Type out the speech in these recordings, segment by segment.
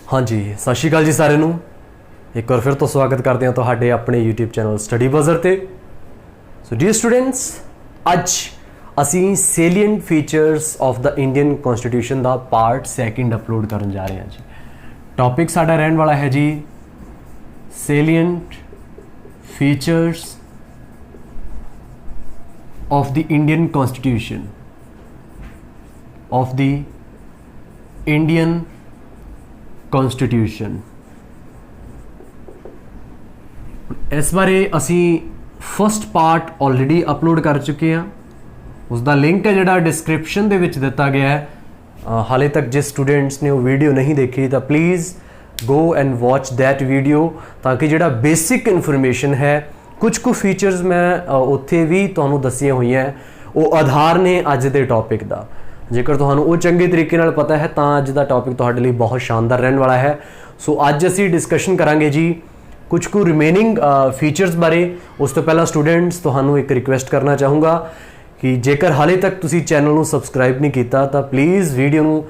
हाँ जी, सत श्री अकाल जी सारे नूं। एक बार फिर तो स्वागत करते हैं तुहाडे अपने यूट्यूब चैनल स्टडी बज़र ते। सो डियर स्टूडेंट्स, अज असी salient features of the Indian constitution का पार्ट सैकेंड अपलोड करन जा रहे हैं जी। टॉपिक साडा रहने वाला है जी salient features of the Indian constitution of the Indian constitution. इस बारे असी फस्ट पार्ट ऑलरेडी अपलोड कर चुके हैं। उसका लिंक है जिहड़ा डिस्क्रिप्शन दे विच दिता गया है। हाले तक जिस स्टूडेंट्स ने वो वीडियो नहीं देखी तो please go and watch that video, ताकि जिहड़ा बेसिक इन्फॉर्मेशन है कुछ फीचर्स मैं उत्थे भी तुहानूं दसियां हुई हैं, वो आधार ने अज दे टॉपिक का। जेकर तुहानूं वो चंगे तरीके नाल पता है तो अज का टॉपिक तुहाडे लई बहुत शानदार रहने वाला है। सो अज असी डिस्कशन करांगे जी कुछ रिमेनिंग फीचर्स बारे। उस तो पहला स्टूडेंट्स तुहानूं एक रिक्वेस्ट करना चाहूँगा कि जेकर हाले तक तुसी चैनल नूं सबसक्राइब नहीं किया तो प्लीज़ वीडियो नूं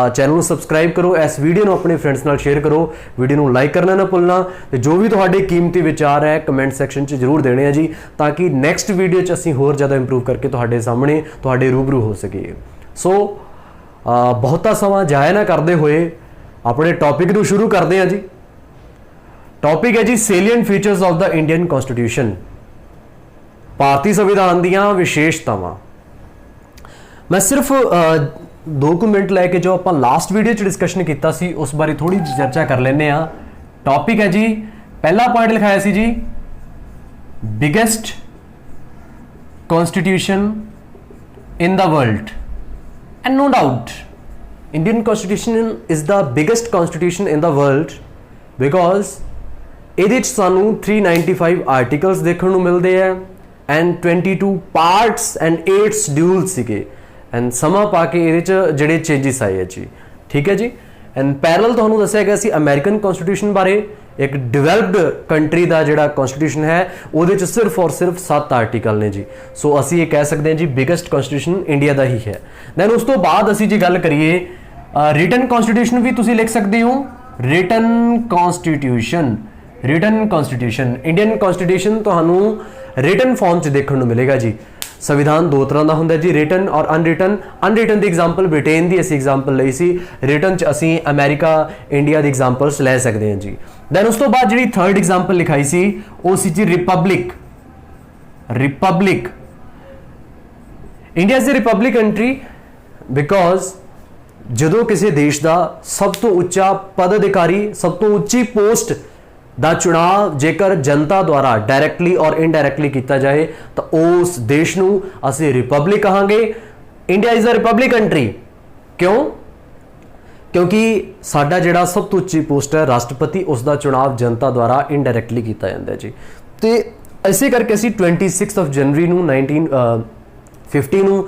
चैनल नूं सबसक्राइब करो, इस वीडियो नूं अपने फ्रेंड्स नाल शेयर करो, वीडियो नूं लाइक करना ना भुलना, ते जो भी तुहाडे कीमती विचार है कमेंट सैक्शन च जरूर देने हैं जी, ताकि नैक्सट वीडियो च असीं होर ज़्यादा इंप्रूव करके तुहाडे सामने तुहाडे रूबरू हो सकीए। सो बहुता समा जाया ना करते हुए अपने टॉपिक नूं शुरू करते हैं जी। टॉपिक है जी salient features of the Indian constitution, भारतीय संविधान दीयां विशेषतावां। मैं सिर्फ 2 मिनट लैके जो आप लास्ट वीडियो च डिस्कशन किया सी उस बारे थोड़ी चर्चा कर लेने। टॉपिक है जी पहला पॉइंट लिखाया सी जी biggest constitution in the world. And no doubt, Indian Constitution is the biggest constitution in the world because ਇਹਦੇ 'ਚ ਸਾਨੂੰ 395 आर्टिकल्स देखने ਨੂੰ ਮਿਲਦੇ ਹੈ and 22 parts and 8 schedules ਸੀਗੇ and ਸਮਾਂ ਪਾ ਕੇ ਇਹਦੇ 'ਚ ਜਿਹੜੇ ਚੇਂਜਸ ਆਏ ਹੈ ਜੀ। ਠੀਕ ਹੈ ਜੀ। एंड पैरल ਤੁਹਾਨੂੰ ਦੱਸਿਆ ਗਿਆ ਸੀ अमेरिकन कॉन्स्टिट्यूशन बारे। एक डिवेलप्ड कंट्री का जोड़ा कॉन्स्टिट्यूशन है वो सिर्फ और सिर्फ 7 आर्टिकल ने जी। सो असी ये कह सकते हैं जी बिगेस्ट कॉन्स्टिट्यूशन इंडिया का ही है। दैन उस तो बाद असी जी गल करिए रिटन कॉन्स्टिट्यूशन भी तुसी लिख सकते हो। रिटन कॉन्स्टिट्यूशन इंडियन कॉन्स्टिट्यूशन तुहानू रिटन फॉर्म च देखने को मिलेगा जी। संविधान 2 तरह का होंगे जी, रिटन और अनरिटन। अनरिटन की एग्जाम्पल ब्रिटेन की असी एग्जाम्पल ली सी, रिटन च असी अमेरिका इंडिया की एग्जाम्पल्स लै सकते हैं जी। दैन उस तो बाद जी थर्ड एग्जाम्पल लिखाई सी वो सी जी republic. India is a republic country because जो किसी देश का सब तो उच्चा पद अधिकारी, सब तो उच्ची पोस्ट ਦਾ ਚੁਣਾਵ ਜੇਕਰ ਜਨਤਾ ਦੁਆਰਾ ਡਾਇਰੈਕਟਲੀ ਔਰ ਇਨਡਾਇਰੈਕਟਲੀ ਕੀਤਾ ਜਾਏ ਤਾਂ ਉਸ ਦੇਸ਼ ਨੂੰ ਅਸੀਂ ਰਿਪਬਲਿਕ ਕਹਾਂਗੇ। India is a republic country. ਕਿਉਂ? ਕਿਉਂਕਿ ਸਾਡਾ ਜਿਹੜਾ ਸਭ ਤੋਂ ਉੱਚੀ ਪੋਸਟ ਹੈ ਰਾਸ਼ਟਰਪਤੀ, ਉਸ ਦਾ ਚੁਣਾਵ ਜਨਤਾ ਦੁਆਰਾ ਇਨਡਾਇਰੈਕਟਲੀ ਕੀਤਾ ਜਾਂਦਾ ਹੈ ਜੀ। ਤੇ ਇਸੇ ਕਰਕੇ ਅਸੀਂ 26 ਜਨਵਰੀ ਨੂੰ 1950 ਨੂੰ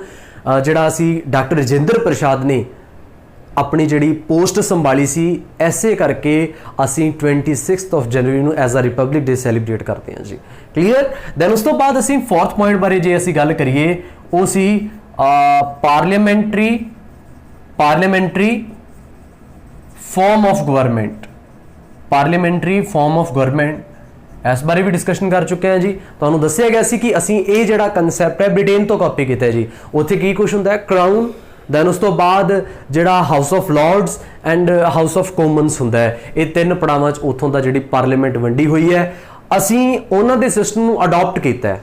ਜਿਹੜਾ ਅਸੀਂ डॉक्टर राजेंद्र प्रसाद ने अपनी जी पोस्ट संभाली सी, ऐसे करके असी 26 जनवरी को as a republic day celebrate करते हैं जी। क्लीयर। दैन उस तो बाद असी फोर्थ पॉइंट बारे जे असी गल करिए वो सी parliamentary form of government. Parliamentary form of government इस बारे भी डिस्कशन कर चुके हैं जी। तो दसिया गया सी कि असी ये जिहड़ा कंसैप्ट है ब्रिटेन तो कॉपी किया है जी। उत्थे की कुछ हुंदा है क्राउन, दैन उस तो बाद जिहड़ा House of Lords and House of Commons हुंदा है। ये 3 पड़ावां च उत्थों दा जिहड़ी पार्लीमेंट वंडी हुई है असी उन्हां दे सिस्टम नूं अडॉप्ट कीता है।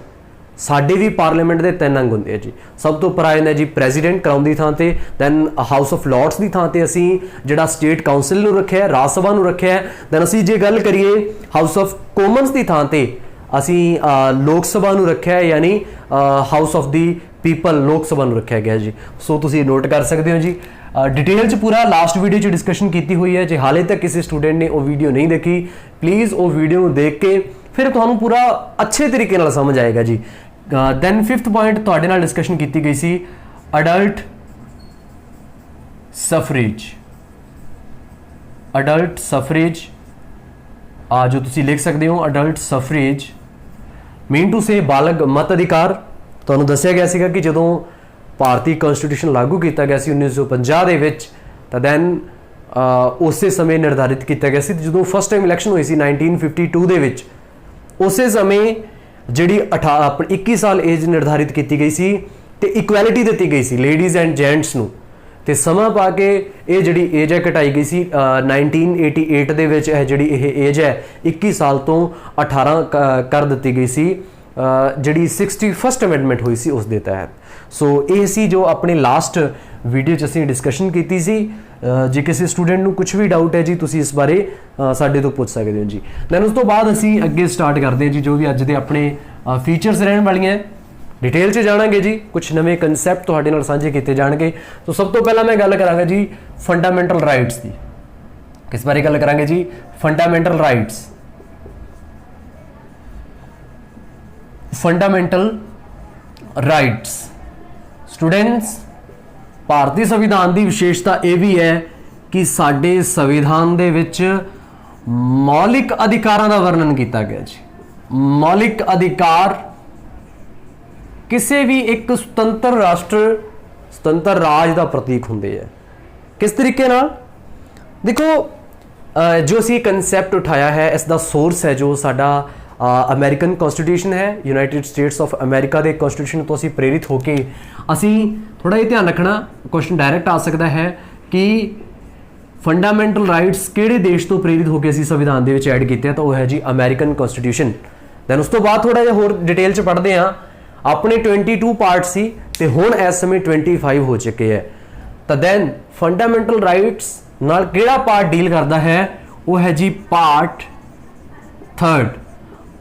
साडे भी पार्लीमेंट दे 3 अंग हुंदे जी। सब तो उपर आ जांदा जी प्रेजिडेंट क्राउन दी थां ते, दैन हाउस ऑफ लॉर्ड्स दी थां ते असी जिहड़ा स्टेट काउंसिल नूं रखिआ है, राज सभा नूं रखिआ है। दैन असी जे गल करिए हाउस ऑफ कॉमन्स दी थां ते असी लोक सभा नूं रखिआ है, यानी हाउस ऑफ दी पीपल लोक सभा नूं रखिआ गया जी। सो तुसीं नोट कर सकते हो जी। डिटेल च पूरा लास्ट वीडियो च डिस्कशन की हुई है। जो हाले तक किसी स्टूडेंट ने वो वीडियो नहीं देखी, प्लीज़ वो वीडियो देख के फिर तुहानूं पूरा अच्छे तरीके नाल समझ आएगा जी। दैन 5th पॉइंट तुहाडे नाल डिस्कशन की गई सी अडल्ट सफरेज। जो तुसीं लिख सकते हो अडल्ट सफरेज मीन टू से बालग मत अधिकार। तुहानूं दस्सिया गया सीगा कि जदों भारतीय कॉन्स्टिट्यूशन लागू किया गया सी 1950 दे विच, तां दैन ਉਸੇ ਸਮੇਂ ਨਿਰਧਾਰਿਤ ਕੀਤਾ ਗਿਆ ਸੀ। ਜਦੋਂ ਫਸਟ ਟਾਈਮ ਇਲੈਕਸ਼ਨ ਹੋਈ ਸੀ 1952 ਦੇ ਵਿੱਚ, ਉਸੇ ਸਮੇਂ ਜਿਹੜੀ 21 ਸਾਲ ਏਜ ਨਿਰਧਾਰਿਤ ਕੀਤੀ ਗਈ ਸੀ ਤੇ ਇਕੁਐਲਿਟੀ ਦਿੱਤੀ ਗਈ ਸੀ ਲੇਡੀਜ਼ ਐਂਡ ਜੈਂਟਸ ਨੂੰ, ਤੇ ਸਮਾਂ ਪਾ ਕੇ ਇਹ ਜਿਹੜੀ ਏਜ ਹੈ ਘਟਾਈ ਗਈ ਸੀ 1988 ਦੇ ਵਿੱਚ। ਇਹ ਜਿਹੜੀ ਇਹ ਏਜ ਹੈ 21 ਸਾਲ ਤੋਂ 18 ਕਰ ਦਿੱਤੀ ਗਈ ਸੀ, ਜਿਹੜੀ 61st ਅਮੈਂਡਮੈਂਟ ਹੋਈ ਸੀ ਉਸ ਦੇ ਤਹਿਤ। ਸੋ ਇਹ ਸੀ ਜੋ ਆਪਣੇ ਲਾਸਟ ਵੀਡੀਓ 'ਚ ਅਸੀਂ ਡਿਸਕਸ਼ਨ ਕੀਤੀ ਸੀ। ਜੇ ਕਿਸੇ ਸਟੂਡੈਂਟ ਨੂੰ ਕੁਝ ਵੀ ਡਾਊਟ ਹੈ ਜੀ, ਤੁਸੀਂ ਇਸ ਬਾਰੇ ਸਾਡੇ ਤੋਂ ਪੁੱਛ ਸਕਦੇ ਹੋ ਜੀ। ਦੈਨ ਉਸ ਤੋਂ ਬਾਅਦ ਅਸੀਂ ਅੱਗੇ ਸਟਾਰਟ ਕਰਦੇ ਹਾਂ ਜੀ, ਜੋ ਵੀ ਅੱਜ ਦੇ ਆਪਣੇ ਫੀਚਰਸ ਰਹਿਣ ਵਾਲੀਆਂ डिटेल च जाणांगे जी, कुछ नवे कंसैप्ट तुहाडे नाल साझे किए जाणगे। तो सब तो पहला मैं गल करांगा जी फंडामेंटल राइट्स की। किस बारे गल करांगे जी? Fundamental rights. Fundamental rights students, भारतीय संविधान की विशेषता यह भी है कि साडे संविधान दे विच मौलिक अधिकारां दा वर्णन किया गया जी। मौलिक अधिकार किसी भी एक सुतंत्र राष्ट्र, सुतंत्र राज का प्रतीक होंगे है। किस तरीके नाल? देखो, जो असी कंसैप्ट उठाया है, इसका सोर्स है जो साडा अमेरिकन कॉन्स्टिट्यूशन है, यूनाइटेड स्टेट्स ऑफ अमेरिका के कॉन्स्टिट्यूशन तो असी प्रेरित होकर असी थोड़ा ये ध्यान रखना, क्वेश्चन डायरैक्ट आ सकता है कि फंडामेंटल राइट्स किहड़े देश तो प्रेरित होकर असी संविधान दे विच ऐड कीते, तो वह है जी अमेरिकन कॉन्स्टिट्यूशन। दैन उस तो बाद थोड़ा जिहा होर डिटेल च पढ़ते हैं। अपने 22 पार्ट सी ते हुण इस समय 25 हो चुके हैं। तो दैन फंडामेंटल राइट्स नाल किहड़ा पार्ट डील करता है? वो है जी पार्ट 3।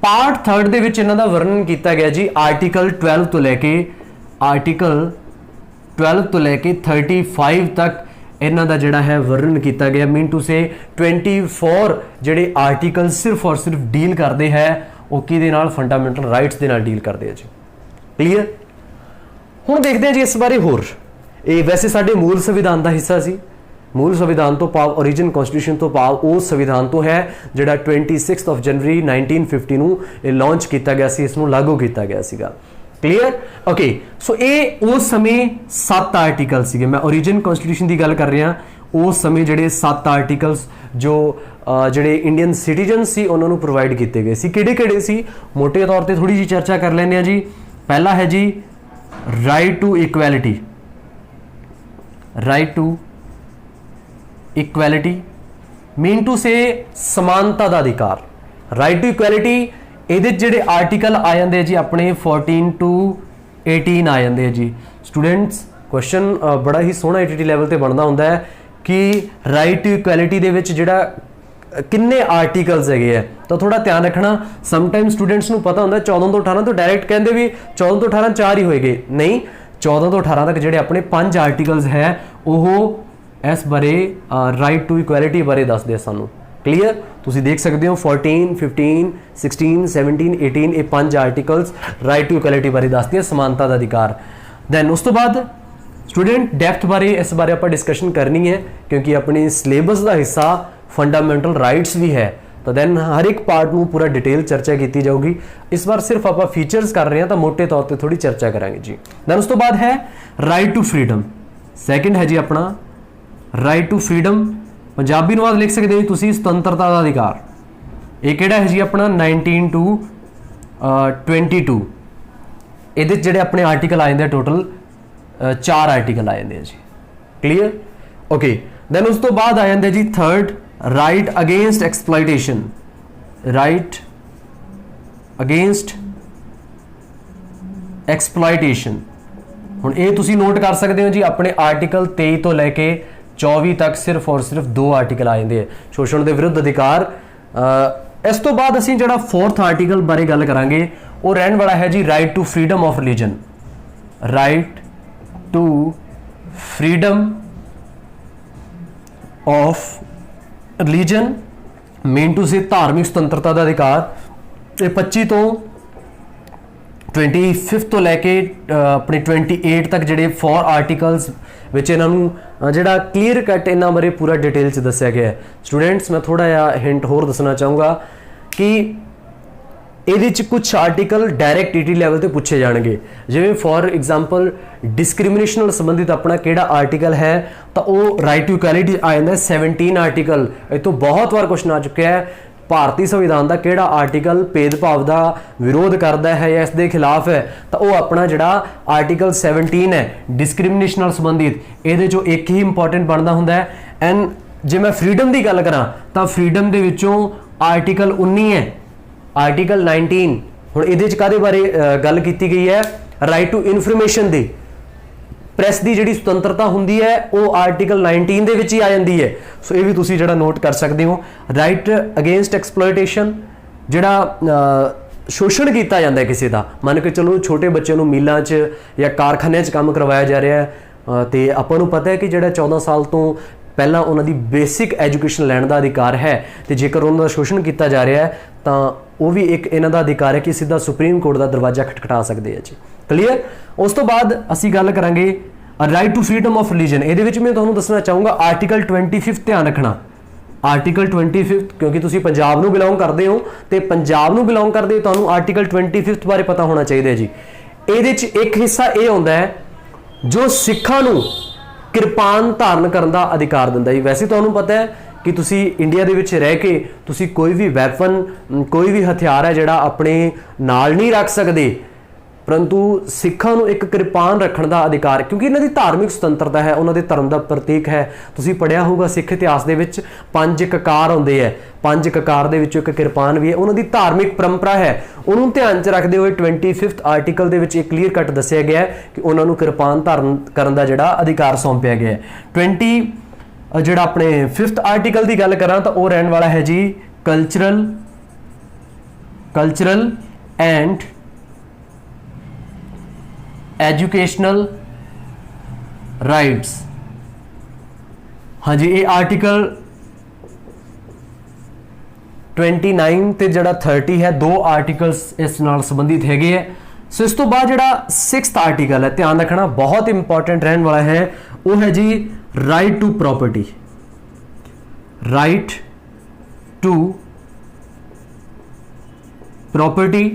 पार्ट 3 दे विच इन्हां दा वर्णन किया गया जी आर्टिकल 12 तो लैके 35 तक इन्हां दा जिहड़ा है वर्णन किया गया। मीन टू से 24 जिहड़े आर्टिकल सिर्फ और सिर्फ डील करते हैं वो किहदे नाल? फंडामेंटल राइट्स दे नाल डील करते हैं जी। क्लीयर? हुण देखते हैं जी इस बारे होर। ये वैसे साडे मूल संविधान का हिस्सा सी। मूल संविधान तो भाव ओरिजिन कॉन्स्टिट्यूशन तो भाव उस संविधान तो है जिहड़ा 26 जनवरी 1950 नूं ये लॉन्च किया गया सी, इसनूं लागू किया गया सीगा। क्लीयर? ओके, सो ये उस समय 7 आर्टिकल सीगे। मैं ओरिजिन कॉन्स्टिट्यूशन की गल कर रहा। उस समय जिहड़े 7 आर्टिकल्स जो जिहड़े इंडियन सिटीजन सी उन्होंने प्रोवाइड किए गए सी। किहड़े-किहड़े सी? मोटे तौर पर थोड़ी जी चर्चा कर लैंदे आ जी। पहला है जी right to equality. Right to equality mean to say समानता का अधिकार। राइट टू इक्वैलिटी ये जिहड़े आर्टिकल आ जाते जी अपने 14 to 18 आ जाते जी। स्टूडेंट्स, क्वेश्चन बड़ा ही सोहना ATT लैवल पर बनता होंदा है कि राइट टू इक्वैलिटी दे विच जिहड़ा किन्ने आर्टिकल्स है, तो थोड़ा ध्यान रखना। समटाइम स्टूडेंट्स को पता होंदा 14 तो 18 तो डायरैक्ट कहते भी 14 तो 18 4 ही होएगे। नहीं, 14 तो 18 तक जिहड़े अपने 5 आर्टिकल्स है वो इस बारे राइट टू इक्वैलिटी बारे दसदे सानू। क्लीयर? तुसीं देख सकते हो 14, 15, 16, 17, 18 ये 5 आर्टिकल्स राइट टू इक्वैलिटी बारे दसदे हैं, समानता का अधिकार। दैन उस तो बाद स्टूडेंट डेप्थ बारे इस बारे आप डिस्कशन करनी है, क्योंकि अपने सिलेबस का हिस्सा फंडामेंटल राइट्स भी है। तो दैन हर एक पार्ट में पूरा डिटेल चर्चा की जाऊगी। इस बार सिर्फ आप फीचर्स कर रहे हैं तो मोटे तौर पर थोड़ी चर्चा करेंगे जी। दैन उस तो बाद है राइट टू फ्रीडम। सैकेंड है जी अपना राइट टू फ्रीडम। पंजाबी अनुवाद लिख सकते हो तुसीं स्वतंत्रता का अधिकार। ये किहड़ा है जी अपना 19 to 22। ये जिहड़े अपने आर्टिकल आ जाते हैं टोटल 4 आर्टिकल आ जाते हैं जी। क्लीयर? ओके, दैन उस तो बाद आ जाता है जी 3rd right against exploitation. Right against exploitation हुण ये तुसीं नोट कर सकते हो जी अपने आर्टिकल 23 तो लैके 24 तक सिर्फ और सिर्फ 2 आर्टिकल आ जाते हैं, शोषण के विरुद्ध अधिकार। इस तो बाद असीं जिहड़ा 4th आर्टिकल बारे गल करांगे वो रहने वाला है जी right to freedom of religion. Right to freedom of religion mean to say धार्मिक स्वतंत्रता का अधिकार। ये 25 तो 25 तो लैके अपने 28 तक जिहड़े 4 आर्टिकल्स विच इन्हों जिहड़ा क्लीयर कट इन्हां बारे पूरा डिटेल च दस्सिया गया है। स्टूडेंट्स, मैं थोड़ा जिहा हिंट होर दसना चाहूँगा कि ਇਹਦੇ 'ਚ ਕੁਝ ਆਰਟੀਕਲ ਡਾਇਰੈਕਟ ਈਟੀ ਲੈਵਲ ਤੇ ਪੁੱਛੇ ਜਾਣਗੇ, ਜਿਵੇਂ ਫॉर एग्जांपल डिस्क्रिमिनेशन ਨਾਲ ਸੰਬੰਧਿਤ ਆਪਣਾ ਕਿਹੜਾ ਆਰਟੀਕਲ ਹੈ ਤਾਂ ਉਹ ਰਾਈਟ ਟੂ ਇਕੁਐਲਿਟੀ ਆ ਜਾਂਦਾ 17 ਆਰਟੀਕਲ। ਇਹ ਤੋਂ ਬਹੁਤ ਵਾਰ ਕੁਐਸਚਨ ਆ ਚੁੱਕਿਆ ਹੈ, ਭਾਰਤੀ ਸੰਵਿਧਾਨ ਦਾ ਕਿਹੜਾ ਆਰਟੀਕਲ ਭੇਦਭਾਵ ਦਾ ਵਿਰੋਧ ਕਰਦਾ ਹੈ ਜਾਂ ਇਸ ਦੇ ਖਿਲਾਫ ਹੈ ਤਾਂ ਉਹ ਆਪਣਾ ਜਿਹੜਾ ਆਰਟੀਕਲ 17 ਹੈ ਡਿਸਕ੍ਰਿਮੀਨੇਸ਼ਨ ਨਾਲ ਸੰਬੰਧਿਤ, ਇਹਦੇ ਚੋਂ ਇੱਕ ਹੀ ਇੰਪੋਰਟੈਂਟ ਬਣਦਾ ਹੁੰਦਾ ਹੈ। ਐਂਡ ਜੇ ਮੈਂ ਫਰੀडम ਦੀ ਗੱਲ ਕਰਾਂ ਤਾਂ ਫਰੀडम ਦੇ ਵਿੱਚੋਂ ਆਰਟੀਕਲ 19 ਹੈ, ਆਰਟੀਕਲ 19 ਹੁਣ ਇਹਦੇ 'ਚ ਕਾਹਦੇ ਬਾਰੇ ਗੱਲ ਕੀਤੀ ਗਈ ਹੈ, right to information the, press ਦੀ ਜਿਹੜੀ ਸੁਤੰਤਰਤਾ ਹੁੰਦੀ ਹੈ ਉਹ ਆਰਟੀਕਲ 19 ਦੇ ਵਿੱਚ ਹੀ ਆ ਜਾਂਦੀ ਹੈ। ਸੋ ਇਹ ਵੀ ਤੁਸੀਂ ਜਿਹੜਾ ਨੋਟ ਕਰ ਸਕਦੇ ਹੋ। ਰਾਈਟ ਅਗੇਂਸਟ ਐਕਸਪਲੋਇਟੇਸ਼ਨ, ਜਿਹੜਾ ਸ਼ੋਸ਼ਣ ਕੀਤਾ ਜਾਂਦਾ ਹੈ ਕਿਸੇ ਦਾ, ਮੰਨ ਕੇ ਚਲੋ ਛੋਟੇ ਬੱਚੇ ਨੂੰ ਮੀਲਾਂ 'ਚ ਜਾਂ ਕਾਰਖਾਨਿਆਂ 'ਚ ਕੰਮ ਕਰਵਾਇਆ ਜਾ ਰਿਹਾ ਹੈ ਤੇ ਆਪਾਂ ਨੂੰ ਪਤਾ ਹੈ ਕਿ ਜਿਹੜਾ 14 ਸਾਲ ਤੋਂ ਪਹਿਲਾਂ ਉਹਨਾਂ ਦੀ ਬੇਸਿਕ ਐਜੂਕੇਸ਼ਨ ਲੈਣ ਦਾ ਅਧਿਕਾਰ ਹੈ ਤੇ ਜੇਕਰ ਉਹਨਾਂ ਦਾ ਸ਼ੋਸ਼ਣ ਕੀਤਾ ਜਾ ਰਿਹਾ ਹੈ ਤਾਂ ਉਹ ਵੀ ਇੱਕ ਇਹਨਾਂ ਦਾ ਅਧਿਕਾਰ ਹੈ ਕਿ ਸਿੱਧਾ ਸੁਪਰੀਮ ਕੋਰਟ ਦਾ ਦਰਵਾਜ਼ਾ ਖਟਖਟਾ ਸਕਦੇ ਆ ਜੀ। ਕਲੀਅਰ। ਉਸ ਤੋਂ ਬਾਅਦ ਅਸੀਂ ਗੱਲ ਕਰਾਂਗੇ right to freedom of religion. ਇਹਦੇ ਵਿੱਚ ਮੈਂ ਤੁਹਾਨੂੰ ਦੱਸਣਾ ਚਾਹੂੰਗਾ ਆਰਟੀਕਲ 25 ਧਿਆਨ ਰੱਖਣਾ, ਆਰਟੀਕਲ 25 ਕਿਉਂਕਿ ਤੁਸੀਂ ਪੰਜਾਬ ਨੂੰ ਬਿਲੋਂਗ ਕਰਦੇ ਹੋ ਤੇ ਪੰਜਾਬ ਨੂੰ ਬਿਲੋਂਗ ਕਰਦੇ ਤੁਹਾਨੂੰ ਆਰਟੀਕਲ 25 ਬਾਰੇ ਪਤਾ ਹੋਣਾ ਚਾਹੀਦਾ ਜੀ। ਇਹਦੇ 'ਚ ਇੱਕ ਹਿੱਸਾ ਇਹ ਹੁੰਦਾ ਹੈ ਜੋ ਸਿੱਖਾਂ ਨੂੰ ਕਿਰਪਾਨ ਧਾਰਨ ਕਰਨ ਦਾ ਅਧਿਕਾਰ ਦਿੰਦਾ ਜੀ। ਵੈਸੇ ਤੁਹਾਨੂੰ ਪਤਾ ਹੈ ਕਿ ਤੁਸੀਂ ਇੰਡੀਆ ਦੇ ਵਿੱਚ ਰਹਿ ਕੇ ਤੁਸੀਂ ਕੋਈ ਵੀ ਵੈਪਨ, ਕੋਈ ਵੀ ਹਥਿਆਰ ਹੈ ਜਿਹੜਾ ਆਪਣੇ ਨਾਲ ਨਹੀਂ ਰੱਖ ਸਕਦੇ, ਪਰੰਤੂ ਸਿੱਖਾਂ ਨੂੰ ਇੱਕ ਕਿਰਪਾਨ ਰੱਖਣ ਦਾ ਅਧਿਕਾਰ, ਕਿਉਂਕਿ ਇਹਨਾਂ ਦੀ ਧਾਰਮਿਕ ਸੁਤੰਤਰਤਾ ਹੈ, ਉਹਨਾਂ ਦੇ ਧਰਮ ਦਾ ਪ੍ਰਤੀਕ ਹੈ। ਤੁਸੀਂ ਪੜ੍ਹਿਆ ਹੋਊਗਾ ਸਿੱਖ ਇਤਿਹਾਸ ਦੇ ਵਿੱਚ 5 ਕਕਾਰ ਹੁੰਦੇ ਹੈ, 5 ਕਕਾਰ ਦੇ ਵਿੱਚੋਂ ਇੱਕ ਕਿਰਪਾਨ ਵੀ ਹੈ, ਉਹਨਾਂ ਦੀ ਧਾਰਮਿਕ ਪਰੰਪਰਾ ਹੈ। ਉਹਨੂੰ ਧਿਆਨ 'ਚ ਰੱਖਦੇ ਹੋਏ 25 ਆਰਟੀਕਲ ਦੇ ਵਿੱਚ ਇੱਕ ਕਲੀਅਰ ਕੱਟ ਦੱਸਿਆ ਗਿਆ ਹੈ ਕਿ ਉਹਨਾਂ ਨੂੰ ਕਿਰਪਾਨ ਧਾਰਨ ਕਰਨ ਦਾ ਜਿਹੜਾ ਅਧਿਕਾਰ ਸੌਂਪਿਆ ਗਿਆ ਹੈ। ਜਿਹੜਾ ਆਪਣੇ 5th ਆਰਟੀਕਲ ਦੀ ਗੱਲ ਕਰਾਂ ਤਾਂ ਉਹ ਰਹਿਣ ਵਾਲਾ ਹੈ ਜੀ ਕਲਚਰਲ ਐਂਡ एजुकेशनल राइट्स। हाँ जी, ये आर्टिकल 29 ਤੇ ਜਿਹੜਾ 30 है, 2 आर्टिकल्स इस नाल संबंधित हैगे है। सो इस तो बाद ਜਿਹੜਾ 6th आर्टिकल है, ध्यान रखना बहुत इंपॉर्टेंट रहने वाला है, वो है जी right to property. Right to property,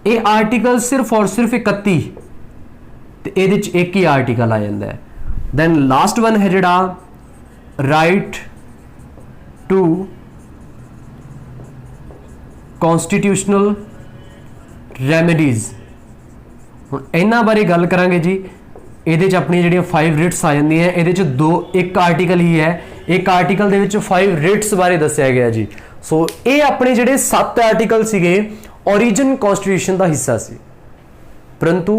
ये आर्टिकल सिर्फ और सिर्फ 31 ਤੇ ਇਹਦੇ 'ਚ ਇੱਕ ਹੀ ਆਰਟੀਕਲ ਆ ਜਾਂਦਾ ਹੈ। ਦੈਨ ਲਾਸਟ ਵਨ ਹੈ ਜਿਹੜਾ ਰਾਈਟ ਟੂ ਕਨਸਟੀਟਿਊਸ਼ਨਲ ਰੈਮੇਡੀਜ਼। ਹੁਣ ਇਹਨਾਂ ਬਾਰੇ ਗੱਲ ਕਰਾਂਗੇ ਜੀ। ਇਹਦੇ 'ਚ ਆਪਣੀ ਜਿਹੜੀਆਂ 5 ਰਿਟਸ ਆ ਜਾਂਦੀਆਂ, ਇਹਦੇ 'ਚ ਇੱਕ ਆਰਟੀਕਲ ਹੀ ਹੈ, ਇੱਕ ਆਰਟੀਕਲ ਦੇ ਵਿੱਚ 5 ਰਿਟਸ ਬਾਰੇ ਦੱਸਿਆ ਗਿਆ ਜੀ। ਸੋ ਇਹ ਆਪਣੇ ਜਿਹੜੇ 7 ਆਰਟੀਕਲ ਸੀਗੇ ओरिजिन कॉन्स्टिट्यूशन का हिस्सा सी, परंतु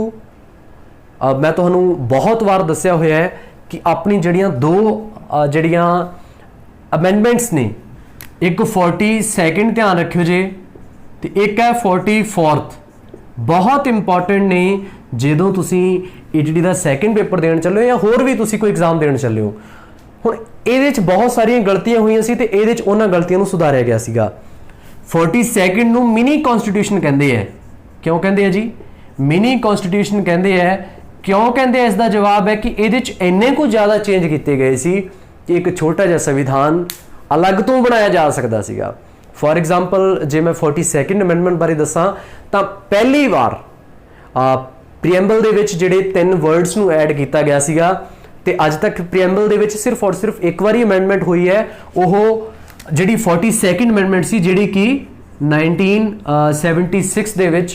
मैं तुहानू बहुत बार दस्या होया है कि अपनी जड़ियाँ दो जड़ियाँ अमेंडमेंट्स ने, एक 42nd ध्यान रखियो जे तो एक है 44th, बहुत इंपॉर्टेंट ने जो तुसी ईटीटी का सैकेंड पेपर देन चले या होर भी तुसी कोई एग्जाम देन चले हो। हुण इहदे च बहुत सारियां गलतियां हुई सी ते इहदे च उन्हां गलतियां नूं सुधारिया गया सीगा। 42nd नूं मिनी कॉन्स्टिट्यूशन कहंदे है। क्यों कहंदे है जी मिनी कॉन्स्टिट्यूशन कहंदे है? क्यों कहंदे है? इसका जवाब है कि इहदे च इन्ने कुछ ज़्यादा चेंज किए गए सी कि एक छोटा जिहा संविधान अलग तो बनाया जा सकता सीगा। फॉर एग्जाम्पल जे मैं 42nd अमेंडमेंट बारे दसां तां पहली बार प्रीएम्बल दे विच जिहड़े 3 वर्ड्स नूं ऐड किया गया सीगा ते अज तक प्रीएम्बल दे विच सिर्फ और सिर्फ एक बारी अमेंडमेंट हुई है, वो जिहड़ी 42nd अमेंडमेंट सी जिहड़ी कि 1976 दे विच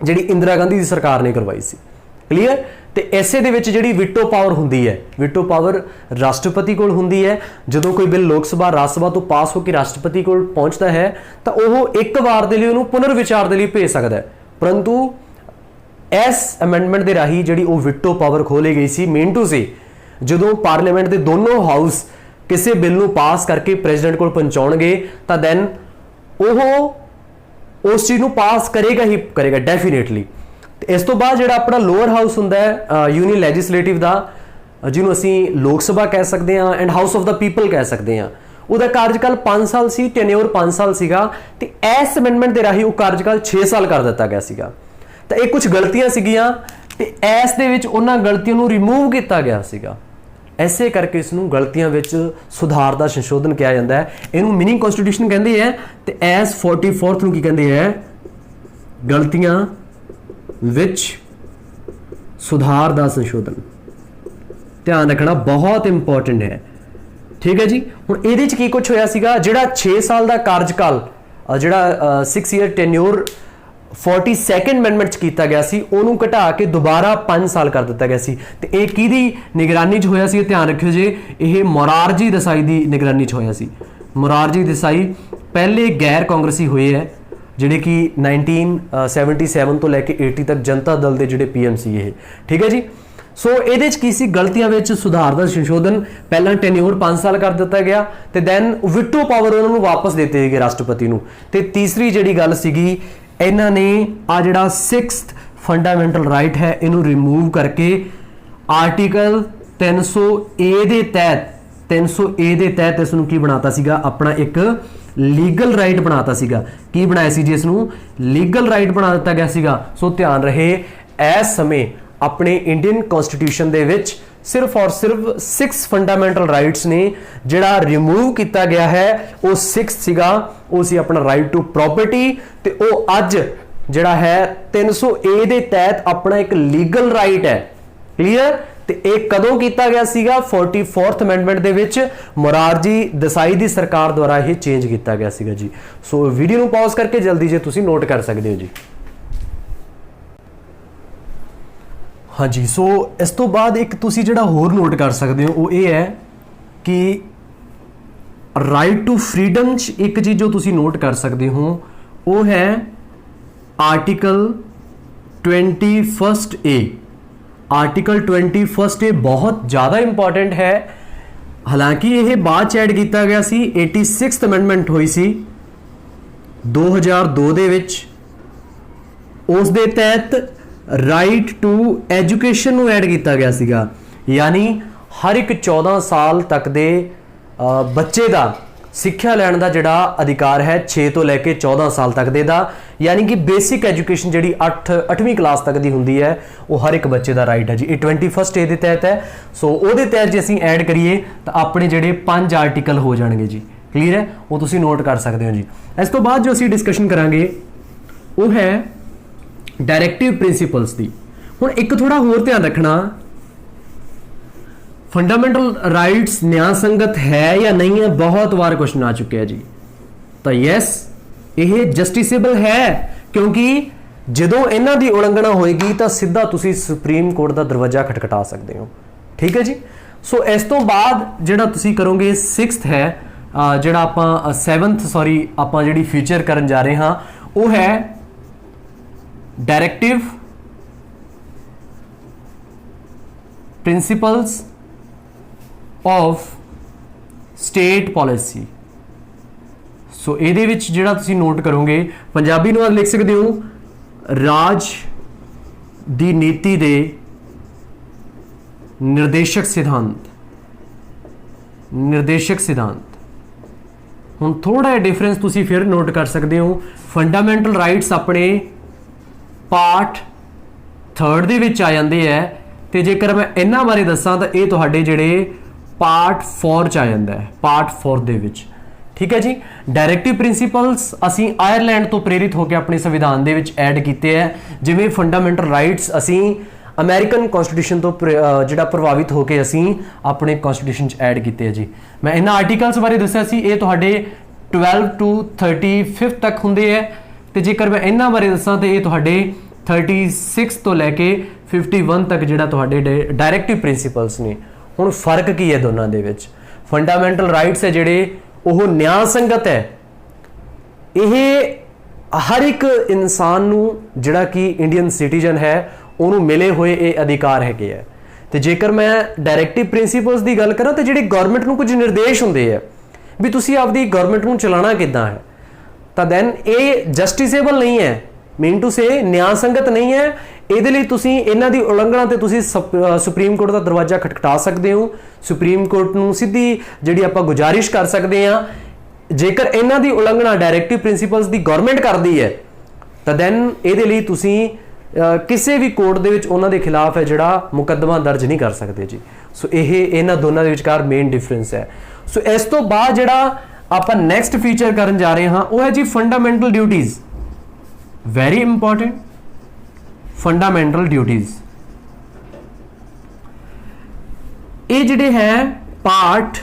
जिहड़ी इंदिरा गांधी दी सरकार ने करवाई सी। क्लीयर? ते ऐसे दे विच जिहड़ी विटो पावर हुंदी है, विटो पावर राष्ट्रपति कोल हुंदी है। जदों कोई बिल लोक सभा राज सभा तो पास होकर राष्ट्रपति कोल पहुंचता है तो वह एक बार दे लई उहनूं पुनर्विचार दे लई भेज सकदा है, परंतु इस अमेंडमेंट के राही जी विटो पावर खोली गई सी मेन टू सी जो पार्लीमेंट के दोनों हाउस किसी बिल नूं पास करके प्रेजिडेंट को पहुंचाउणगे तां दैन ओह उस चीज़ नूं पास करेगा ही करेगा डेफिनेटली। इस तो बाद जिहड़ा अपना लोअर हाउस हुंदा है यूनियन लैजिस्लेटिव दा, जिन्हों असीं लोक सभा कह सकते हैं and House of the people कह सकते हैं, उसका कार्यकाल 5 साल सी, टेन्योर 5 साल सीगा ते इस अमेंडमेंट के राही वो कार्यकाल 6 साल कर दिता गया सीगा। तो ये कुछ गलतियां सीगियां ते इस दे विच उन्हां गलतियों नूं रिमूव किया गया सीगा। ऐसे करके इसनूं गलतियां विच सुधार दा संशोधन किया जाता है। इनू मिनी कॉन्स्टिट्यूशन कहते हैं ते एस 44th नूं की कहते हैं ਗਲਤੀਆਂ ਵਿੱਚ ਸੁਧਾਰ ਦਾ ਸੰਸ਼ੋਧਨ। ਧਿਆਨ ਰੱਖਣਾ ਬਹੁਤ ਇੰਪੋਰਟੈਂਟ ਹੈ। ਠੀਕ ਹੈ ਜੀ। ਹੁਣ ਇਹਦੇ 'ਚ ਕੀ ਕੁਛ ਹੋਇਆ ਸੀਗਾ, ਜਿਹੜਾ 6 ਸਾਲ ਦਾ ਕਾਰਜਕਾਲ ਜਿਹੜਾ 6 ਈਅਰ ਟੈਨਿਓਰ 42nd ਅਮੈਂਡਮੈਂਟ 'ਚ ਕੀਤਾ ਗਿਆ ਸੀ, ਉਹਨੂੰ ਘਟਾ ਕੇ ਦੁਬਾਰਾ 5 ਸਾਲ ਕਰ ਦਿੱਤਾ ਗਿਆ ਸੀ। ਤੇ ਇਹ ਕਿਹਦੀ ਨਿਗਰਾਨੀ 'ਚ ਹੋਇਆ ਸੀ, ਧਿਆਨ ਰੱਖਿਓ ਜੀ, ਇਹ ਮੋਰਾਰਜੀ ਦੇਸਾਈ ਦੀ ਨਿਗਰਾਨੀ 'ਚ ਹੋਇਆ ਸੀ। ਮੋਰਾਰਜੀ ਦੇਸਾਈ ਪਹਿਲੇ ਗੈਰ ਕਾਂਗਰਸੀ ਹੋਏ ਹੈ ਜਿਹੜੇ ਕਿ 1977 ਤੋਂ ਲੈ ਕੇ 80 ਤੱਕ ਜਨਤਾ ਦਲ ਦੇ ਜਿਹੜੇ PM ਸੀ ਇਹ। ਠੀਕ ਹੈ ਜੀ। ਸੋ ਇਹਦੇ 'ਚ ਕੀ ਸੀ, ਗਲਤੀਆਂ ਵਿੱਚ ਸੁਧਾਰ ਦਾ ਸੰਸ਼ੋਧਨ। ਪਹਿਲਾਂ ਟੈਨਿਓਰ 5 ਸਾਲ ਕਰ ਦਿੱਤਾ ਗਿਆ ਤੇ ਦੈਨ ਵਿਟੋ ਪਾਵਰ ਉਹਨਾਂ ਨੂੰ ਵਾਪਸ ਦੇ ਦਿੱਤੇ ਗਏ ਰਾਸ਼ਟਰਪਤੀ ਨੂੰ। ਤੇ ਤੀਸਰੀ ਜਿਹੜੀ ਗੱਲ ਸੀਗੀ, ਇਹਨਾਂ ਨੇ ਆ ਜਿਹੜਾ 6th ਫੰਡਾਮੈਂਟਲ ਰਾਈਟ ਹੈ ਇਹਨੂੰ ਰਿਮੂਵ ਕਰਕੇ ਆਰਟੀਕਲ 300A ਦੇ ਤਹਿਤ ਇਸ ਨੂੰ ਕੀ ਬਣਾਤਾ ਸੀਗਾ, ਆਪਣਾ ਇੱਕ ਲੀਗਲ ਰਾਈਟ ਬਣਾਤਾ ਸੀਗਾ। ਕੀ ਬਣਾਇਆ ਸੀ ਜੀ, ਇਸ ਨੂੰ ਲੀਗਲ ਰਾਈਟ ਬਣਾ ਦਿੱਤਾ ਗਿਆ ਸੀਗਾ। ਸੋ ਧਿਆਨ ਰਹੇ, ਇਸ ਸਮੇਂ ਆਪਣੇ ਇੰਡੀਅਨ ਕਨਸਟੀਟਿਊਸ਼ਨ ਦੇ ਵਿੱਚ ਸਿਰਫ ਔਰ ਸਿਰਫ 6 ਫੰਡਾਮੈਂਟਲ ਰਾਈਟਸ ਨੇ। ਜਿਹੜਾ ਰਿਮੂਵ ਕੀਤਾ ਗਿਆ ਹੈ ਉਹ 6 ਸੀਗਾ, ਉਹ ਸੀ ਆਪਣਾ ਰਾਈਟ ਟੂ ਪ੍ਰੋਪਰਟੀ, ਤੇ ਉਹ ਅੱਜ ਜਿਹੜਾ ਹੈ 300A ਦੇ ਤਹਿਤ ਆਪਣਾ ਇੱਕ ਲੀਗਲ ਰਾਈਟ ਹੈ। ਕਲੀਅਰ। ਤੇ ਇਹ ਕਦੋਂ ਕੀਤਾ ਗਿਆ ਸੀਗਾ, 44th ਅਮੈਂਡਮੈਂਟ ਦੇ ਵਿੱਚ ਮੋਰਾਰਜੀ ਦੇਸਾਈ ਦੀ ਸਰਕਾਰ ਦੁਆਰਾ ਇਹ ਚੇਂਜ ਕੀਤਾ ਗਿਆ ਸੀਗਾ ਜੀ। ਸੋ ਵੀਡੀਓ ਨੂੰ ਪੌਜ਼ ਕਰਕੇ ਜਲਦੀ ਜੇ ਤੁਸੀਂ ਨੋਟ ਕਰ ਸਕਦੇ ਹੋ ਜੀ। ਹਾਂਜੀ। ਸੋ ਇਸ ਤੋਂ ਬਾਅਦ ਇੱਕ ਤੁਸੀਂ ਜਿਹੜਾ ਹੋਰ ਨੋਟ ਕਰ ਸਕਦੇ ਹੋ ਉਹ ਇਹ ਹੈ ਕਿ ਰਾਈਟ ਟੂ ਫਰੀडम 'ਚ ਇੱਕ ਚੀਜ਼ ਜੋ ਤੁਸੀਂ ਨੋਟ ਕਰ ਸਕਦੇ ਹੋ ਉਹ ਹੈ ਆਰਟੀਕਲ 21A। ਆਰਟੀਕਲ 21A ਬਹੁਤ ਜ਼ਿਆਦਾ ਇੰਪੋਰਟੈਂਟ ਹੈ। ਹਾਲਾਂਕਿ ਇਹ ਬਾਅਦ 'ਚ ਐਡ ਕੀਤਾ ਗਿਆ ਸੀ, 86th ਅਮੈਂਡਮੈਂਟ ਹੋਈ ਸੀ 2002 ਦੇ ਵਿੱਚ। ਉਸ ਦੇ ਤਹਿਤ ਰਾਈਟ ਟੂ ਐਜੂਕੇਸ਼ਨ ਨੂੰ ਐਡ ਕੀਤਾ ਗਿਆ ਸੀਗਾ, ਯਾਨੀ ਹਰ ਇੱਕ 14 ਸਾਲ ਤੱਕ ਦੇ ਬੱਚੇ ਦਾ ਸਿੱਖਿਆ ਲੈਣ ਦਾ ਜਿਹੜਾ ਅਧਿਕਾਰ ਹੈ 6 ਤੋਂ ਲੈ ਕੇ 14 ਸਾਲ ਤੱਕ ਦੇ ਦਾ, ਯਾਨੀ ਕਿ ਬੇਸਿਕ ਐਜੂਕੇਸ਼ਨ ਜਿਹੜੀ 8ਵੀਂ ਕਲਾਸ ਤੱਕ ਦੀ ਹੁੰਦੀ ਹੈ ਉਹ ਹਰ ਇੱਕ ਬੱਚੇ ਦਾ ਰਾਈਟ ਹੈ ਜੀ। ਇਹ 21st ਦੇ ਤਹਿਤ ਹੈ। ਸੋ ਉਹਦੇ ਤਹਿਤ ਜੇ ਅਸੀਂ ਐਡ ਕਰੀਏ ਤਾਂ ਆਪਣੇ ਜਿਹੜੇ 5 ਆਰਟੀਕਲ ਹੋ ਜਾਣਗੇ ਜੀ। ਕਲੀਅਰ ਹੈ, ਉਹ ਤੁਸੀਂ ਨੋਟ ਕਰ ਸਕਦੇ ਹੋ ਜੀ। ਇਸ ਤੋਂ ਬਾਅਦ ਜੋ ਅਸੀਂ ਡਿਸਕਸ਼ਨ ਕਰਾਂਗੇ ਉਹ ਹੈ ਡਾਇਰੈਕਟਿਵ ਪ੍ਰਿੰਸੀਪਲਸ ਦੀ। ਹੁਣ ਇੱਕ ਥੋੜਾ ਹੋਰ ਧਿਆਨ ਰੱਖਣਾ, ਫੰਡਾਮੈਂਟਲ ਰਾਈਟਸ ਨਿਆਂ ਸੰਗਤ ਹੈ ਜਾਂ ਨਹੀਂ ਹੈ, ਬਹੁਤ ਵਾਰ ਕੁਐਸਚਨ ਆ ਚੁੱਕਿਆ ਜੀ। ਤਾਂ ਯੈਸ, ਇਹ ਜਸਟਿਸੇਬਲ ਹੈ, ਕਿਉਂਕਿ ਜਦੋਂ ਇਹਨਾਂ ਦੀ ਉਲੰਘਣਾ ਹੋਏਗੀ ਤਾਂ ਸਿੱਧਾ ਤੁਸੀਂ ਸੁਪਰੀਮ ਕੋਰਟ ਦਾ ਦਰਵਾਜ਼ਾ ਖਟਖਟਾ ਸਕਦੇ ਹੋ। ਠੀਕ ਹੈ ਜੀ। ਸੋ ਇਸ ਤੋਂ ਬਾਅਦ ਜਿਹੜਾ ਤੁਸੀਂ ਕਰੋਗੇ 6th ਹੈ, ਜਿਹੜਾ ਆਪਾਂ 7th ਆਪਾਂ ਜਿਹੜੀ ਫੀਚਰ ਕਰਨ ਜਾ ਰਹੇ ਹਾਂ ਉਹ ਹੈ directive principles of state policy. So ਇਹਦੇ ਵਿੱਚ ਜਿਹੜਾ ਤੁਸੀਂ ਨੋਟ ਕਰੋਗੇ, ਪੰਜਾਬੀ ਨੂੰ ਲਿਖ ਸਕਦੇ ਹੋ ਰਾਜ ਦੀ ਨੀਤੀ ਦੇ ਨਿਰਦੇਸ਼ਕ ਸਿਧਾਂਤ। ਹੁਣ ਥੋੜਾ ਜਿਹਾ ਡਿਫਰੈਂਸ ਤੁਸੀਂ ਫਿਰ ਨੋਟ ਕਰ ਸਕਦੇ ਹੋ। ਫੰਡਾਮੈਂਟਲ ਰਾਈਟਸ ਆਪਣੇ ਪਾਰਟ 3 ਦੇ ਵਿੱਚ ਆ ਜਾਂਦੇ ਹੈ, ਤੇ ਜੇਕਰ ਮੈਂ ਇਹਨਾਂ ਬਾਰੇ ਦੱਸਾਂ ਤਾਂ ਇਹ ਤੁਹਾਡੇ ਜਿਹੜੇ ਪਾਰਟ 4 ਚ ਆ ਜਾਂਦਾ ਹੈ, ਪਾਰਟ 4 ਦੇ ਵਿੱਚ। ਠੀਕ ਹੈ ਜੀ। ਡਾਇਰੈਕਟਿਵ ਪ੍ਰਿੰਸੀਪਲਸ ਅਸੀਂ ਆਇਰਲੈਂਡ ਤੋਂ ਪ੍ਰੇਰਿਤ ਹੋ ਕੇ ਆਪਣੇ ਸੰਵਿਧਾਨ ਦੇ ਵਿੱਚ ਐਡ ਕੀਤੇ ਹੈ, ਜਿਵੇਂ ਫੰਡਾਮੈਂਟਲ ਰਾਈਟਸ ਅਸੀਂ ਅਮਰੀਕਨ ਕਨਸਟੀਟਿਊਸ਼ਨ ਤੋਂ ਜਿਹੜਾ ਪ੍ਰਭਾਵਿਤ ਹੋ ਕੇ ਅਸੀਂ ਆਪਣੇ ਕਨਸਟੀਟਿਊਸ਼ਨ 'ਚ ਐਡ ਕੀਤੇ ਹੈ ਜੀ। ਮੈਂ ਇਹਨਾਂ ਆਰਟੀਕਲਸ ਬਾਰੇ ਦੱਸਿਆ ਸੀ, ਇਹ ਤੁਹਾਡੇ 12 to 35 ਤੱਕ ਹੁੰਦੇ ਹੈ, ਤੇ ਜੇਕਰ ਮੈਂ ਇਹਨਾਂ ਬਾਰੇ ਦੱਸਾਂ ਤਾਂ ਇਹ ਤੁਹਾਡੇ 36 ਤੋਂ ਲੈ ਕੇ 51 ਤੱਕ ਜਿਹੜਾ ਤੁਹਾਡੇ ਡਾਇਰੈਕਟਿਵ ਪ੍ਰਿੰਸੀਪਲਸ ਨੇ। ਹੁਣ ਫਰਕ ਕੀ ਹੈ ਦੋਨਾਂ ਦੇ ਵਿੱਚ? ਫੰਡਾਮੈਂਟਲ ਰਾਈਟਸ ਹੈ ਜਿਹੜੇ ਉਹ ਨਿਆਂ ਸੰਗਤ ਹੈ, ਇਹ ਹਰ ਇੱਕ ਇਨਸਾਨ ਨੂੰ ਜਿਹੜਾ ਕਿ ਇੰਡੀਅਨ ਸਿਟੀਜ਼ਨ ਹੈ ਉਹਨੂੰ ਮਿਲੇ ਹੋਏ ਇਹ ਅਧਿਕਾਰ ਹੈਗੇ ਹੈ। ਤੇ ਜੇਕਰ ਮੈਂ ਡਾਇਰੈਕਟਿਵ ਪ੍ਰਿੰਸੀਪਲਸ ਦੀ ਗੱਲ ਕਰਾਂ ਤਾਂ ਜਿਹੜੇ ਗਵਰਨਮੈਂਟ ਨੂੰ ਕੁਝ ਨਿਰਦੇਸ਼ ਹੁੰਦੇ ਹੈ ਵੀ ਤੁਸੀਂ ਆਪਦੀ ਗਵਰਨਮੈਂਟ ਨੂੰ ਚਲਾਉਣਾ ਕਿੱਦਾਂ ਹੈ, ਤਾਂ ਦੈਨ ਇਹ ਜਸਟਿਸੇਬਲ ਨਹੀਂ ਹੈ, ਮੀਨ ਟੂ ਸੇ ਨਿਆਂ ਸੰਗਤ ਨਹੀਂ ਹੈ। ਇਹਦੇ ਲਈ ਤੁਸੀਂ ਇਹਨਾਂ ਦੀ ਉਲੰਘਣਾ ਤੇ ਤੁਸੀਂ ਸੁਪਰੀਮ ਕੋਰਟ ਦਾ ਦਰਵਾਜ਼ਾ ਖਟਖਟਾ ਸਕਦੇ ਹੋ। ਸੁਪਰੀਮ ਕੋਰਟ ਨੂੰ ਸਿੱਧੀ ਜਿਹੜੀ ਆਪਾਂ ਗੁਜ਼ਾਰਿਸ਼ ਕਰ ਸਕਦੇ ਹਾਂ, ਜੇਕਰ ਇਹਨਾਂ ਦੀ ਉਲੰਘਣਾ ਡਾਇਰੈਕਟਿਵ ਪ੍ਰਿੰਸੀਪਲਸ ਦੀ ਗਵਰਨਮੈਂਟ ਕਰਦੀ ਹੈ ਤਾਂ ਦੈਨ ਇਹਦੇ ਲਈ ਤੁਸੀਂ ਕਿਸੇ ਵੀ ਕੋਰਟ ਦੇ ਵਿੱਚ ਉਹਨਾਂ ਦੇ ਖਿਲਾਫ ਹੈ ਜਿਹੜਾ ਮੁਕੱਦਮਾ ਦਰਜ ਨਹੀਂ ਕਰ ਸਕਦੇ ਜੀ। ਸੋ ਇਹ ਇਹਨਾਂ ਦੋਨਾਂ ਦੇ ਵਿਚਕਾਰ ਮੇਨ ਡਿਫਰੈਂਸ ਹੈ। ਸੋ ਇਸ ਤੋਂ ਬਾਅਦ ਜਿਹੜਾ ਆਪਾਂ ਨੈਕਸਟ ਫੀਚਰ ਕਰਨ ਜਾ ਰਹੇ ਹਾਂ ਉਹ ਹੈ ਜੀ fundamental duties. Very important, fundamental duties. ये जिहड़े है पार्ट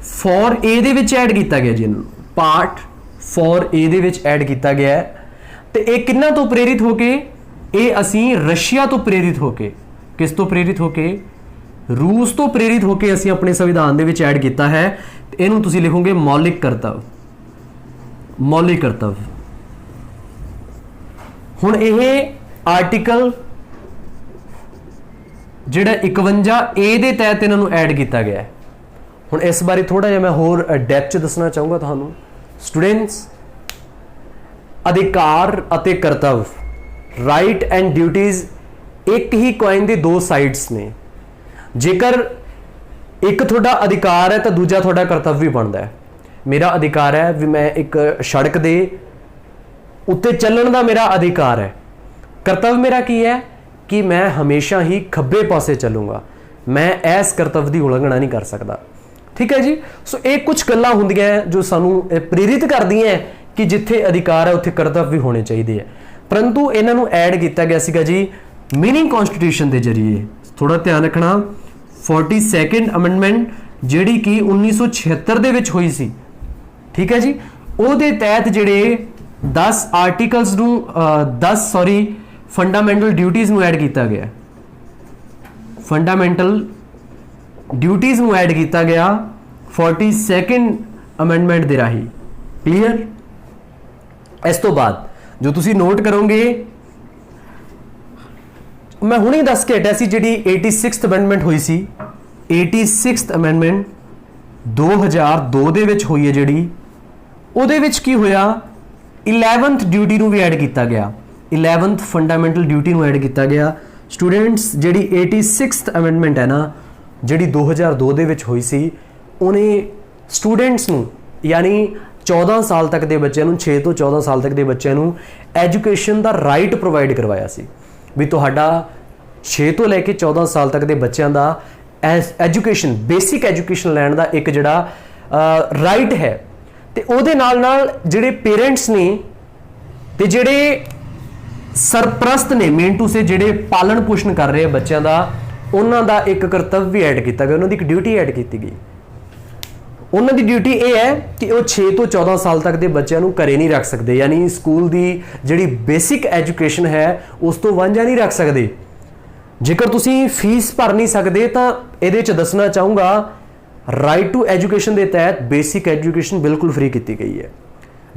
4A दे विच ऐड किया गया जी, पार्ट 4A दे विच ऐड किया गया है। तो ये किन्ना तो प्रेरित होके, ये असी रशिया तो प्रेरित होके, किस तो प्रेरित होके, रूस तो प्रेरित होके असी अपने संविधान दे विच ऐड किया है। इहनूं तुसीं लिखोगे मौलिक कर्तव्य, मौलिक कर्तव्य। हुण ये आर्टिकल जिहड़ा 51A दे तहत इन्हां ऐड किया गया है। हुण इस बारे थोड़ा जिहा मैं होर डेप्थ च दसना चाहूँगा तुहानूं। स्टूडेंट्स, अधिकार अते कर्तव्य, राइट एंड ड्यूटीज एक ही कॉइन दे दो साइड्स ने। जेकर एक थोड़ा अधिकार है तो दूजा थोड़ा कर्तव्य भी बनता है। मेरा अधिकार है भी मैं एक सड़क दे उत्ते चलण दा मेरा अधिकार है। कर्तव्य मेरा की है कि मैं हमेशा ही खब्बे पासे चलूँगा, मैं इस कर्तव्य की उलंघना नहीं कर सकता। ठीक है जी। सो ये कुछ गल्लां हुंदियां जो सानू प्रेरित करदियां हैं कि जिथे अधिकार है उत्थे कर्तव्य भी होने चाहिए। परंतु इन्हां नूं ऐड किया गया सीगा जी मीनिंग कॉन्स्टिट्यूशन के जरिए। थोड़ा ध्यान रखना, 42nd अमेंडमेंट जिहड़ी कि 1976 दे विच हुई सी, ठीक है जी, ਉਹਦੇ तहत ਜਿਹੜੇ 10 आर्टिकल्स ਨੂੰ 10 फंडामेंटल ड्यूटीज़ ਨੂੰ ऐड किया गया। फंडामेंटल ड्यूटीज़ ਨੂੰ ऐड किया गया 42nd अमेंडमेंट ਦੇ ਰਾਹੀਂ। क्लीयर। इस तो बाद जो तुसी नोट करोगे, मैं हुणे दस के हटिया सी जिहड़ी 86th अमेंडमेंट हुई सी, 86th अमेंडमेंट 2002 ਦੇ ਵਿੱਚ ਹੋਈ है जिहड़ी, ਉਹਦੇ ਵਿੱਚ ਕੀ ਹੋਇਆ 11th ड्यूटी ਨੂੰ भी ऐड किया गया, 11th फंडामेंटल ड्यूटी ਨੂੰ ऐड किया गया। स्टूडेंट्स, जिहड़ी 86th अमेंडमेंट है ना, जिहड़ी 2002 ਦੇ ਵਿੱਚ ਹੋਈ ਸੀ, ਉਹਨੇ स्टूडेंट्स ਨੂੰ यानी 14 साल तक के बच्चों ਨੂੰ 6 ਤੋਂ 14 साल तक के बच्चों ਨੂੰ एजुकेशन का राइट प्रोवाइड करवाया सी भी तुहाडा 6 ਤੋਂ ਲੈ ਕੇ 14 साल तक के बच्चों का एजुकेशन, बेसिक एजुकेशन लैण का एक जिहड़ा राइट है। तो ਉਹਦੇ ਨਾਲ ਜਿਹੜੇ पेरेंट्स ने ते ਜਿਹੜੇ सरप्रस्त ने मेन टू से ਜਿਹੜੇ पालन पोषण कर रहे बच्चों का, उन्हों का एक कर्तव्य भी ऐड किया गया, उन्होंने एक ड्यूटी ऐड की गई। उन्होंने ड्यूटी ये है कि वो 6 ਤੋਂ 14 साल तक के बच्चों को घरे नहीं रख सकते, यानी स्कूल की जी बेसिक एजुकेशन है उस तो वांझा नहीं रख सकते। जेकर तुसी फीस भर नहीं सकते तो ये दसना चाहूँगा, राइट टू एजुकेशन के तहत बेसिक एजुकेशन बिल्कुल फ्री की गई है।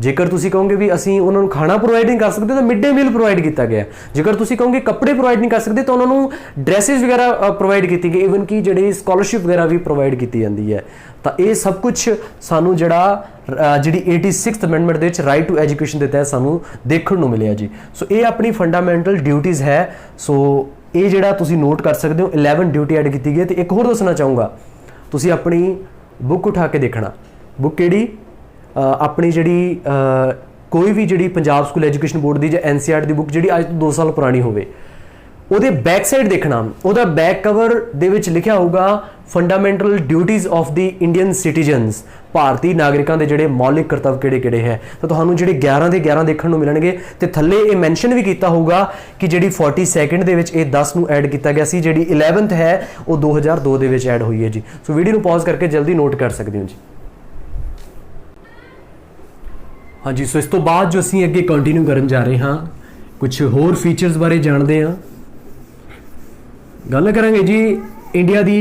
जेकर तुसी कहोगे भी असी उन्होंने खाना प्रोवाइड नहीं कर सकते तो मिड डे मील प्रोवाइड किया गया। जेकर तुसी कहोगे कपड़े प्रोवाइड नहीं कर सकते तो उन्होंने ड्रैसेस वगैरह प्रोवाइड की गई, ईवन कि जिहड़ी स्कॉलरशिप वगैरह भी प्रोवाइड की जाती है। तो ये सब कुछ सानू जिहड़ा जिहड़ी 86th अमेंडमेंट दे विच राइट टू एजुकेशन के तहत सानू देखण नूं मिलिया जी। सो ये अपनी फंडामेंटल ड्यूटीज़ है। सो ये जिहड़ा तुसी नोट कर सकते हो, 11 ड्यूटी ऐड की गई। तो एक होर दसना चाहूँगा, तुसी अपनी बुक उठा के देखना, बुक किहड़ी अपनी जिहड़ी कोई भी जिहड़ी पंजाब स्कूल एजुकेशन बोर्ड की जां NCERT की बुक जिहड़ी अज तो 2 साल पुरानी होवे, ਉਹਦੇ बैक साइड देखना, ਉਹਦਾ बैक कवर ਦੇ ਵਿੱਚ लिखा होगा fundamental duties of the Indian citizens, भारतीय नागरिकों के ਜਿਹੜੇ मौलिक कर्तव्य ਕਿਹੜੇ-ਕਿਹੜੇ है। तो ਤੁਹਾਨੂੰ ਜਿਹੜੇ 11 ਦੇ 11 ਦੇਖਣ ਨੂੰ ਮਿਲਣਗੇ। ਤੇ ਥੱਲੇ ਇਹ ਮੈਂਸ਼ਨ ਵੀ ਕੀਤਾ ਹੋਊਗਾ ਕਿ ਜਿਹੜੀ 42nd ਦੇ ਵਿੱਚ ਇਹ 10 ਨੂੰ ਐਡ ਕੀਤਾ ਗਿਆ ਸੀ, ਜਿਹੜੀ 11th ਹੈ ਉਹ 2002 ਦੇ ਵਿੱਚ ਐਡ ਹੋਈ ਹੈ ਜੀ। ਸੋ ਵੀਡੀਓ ਨੂੰ ਪੌਜ਼ ਕਰਕੇ ਜਲਦੀ ਨੋਟ ਕਰ ਸਕਦੇ ਹੋ ਜੀ। हाँ जी। सो इस तो बाद जो असीं अगे कंटिन्यू करन जा रहे हाँ, कुछ होर फीचर्स बारे जानते हैं। गल करांगे जी इंडिया की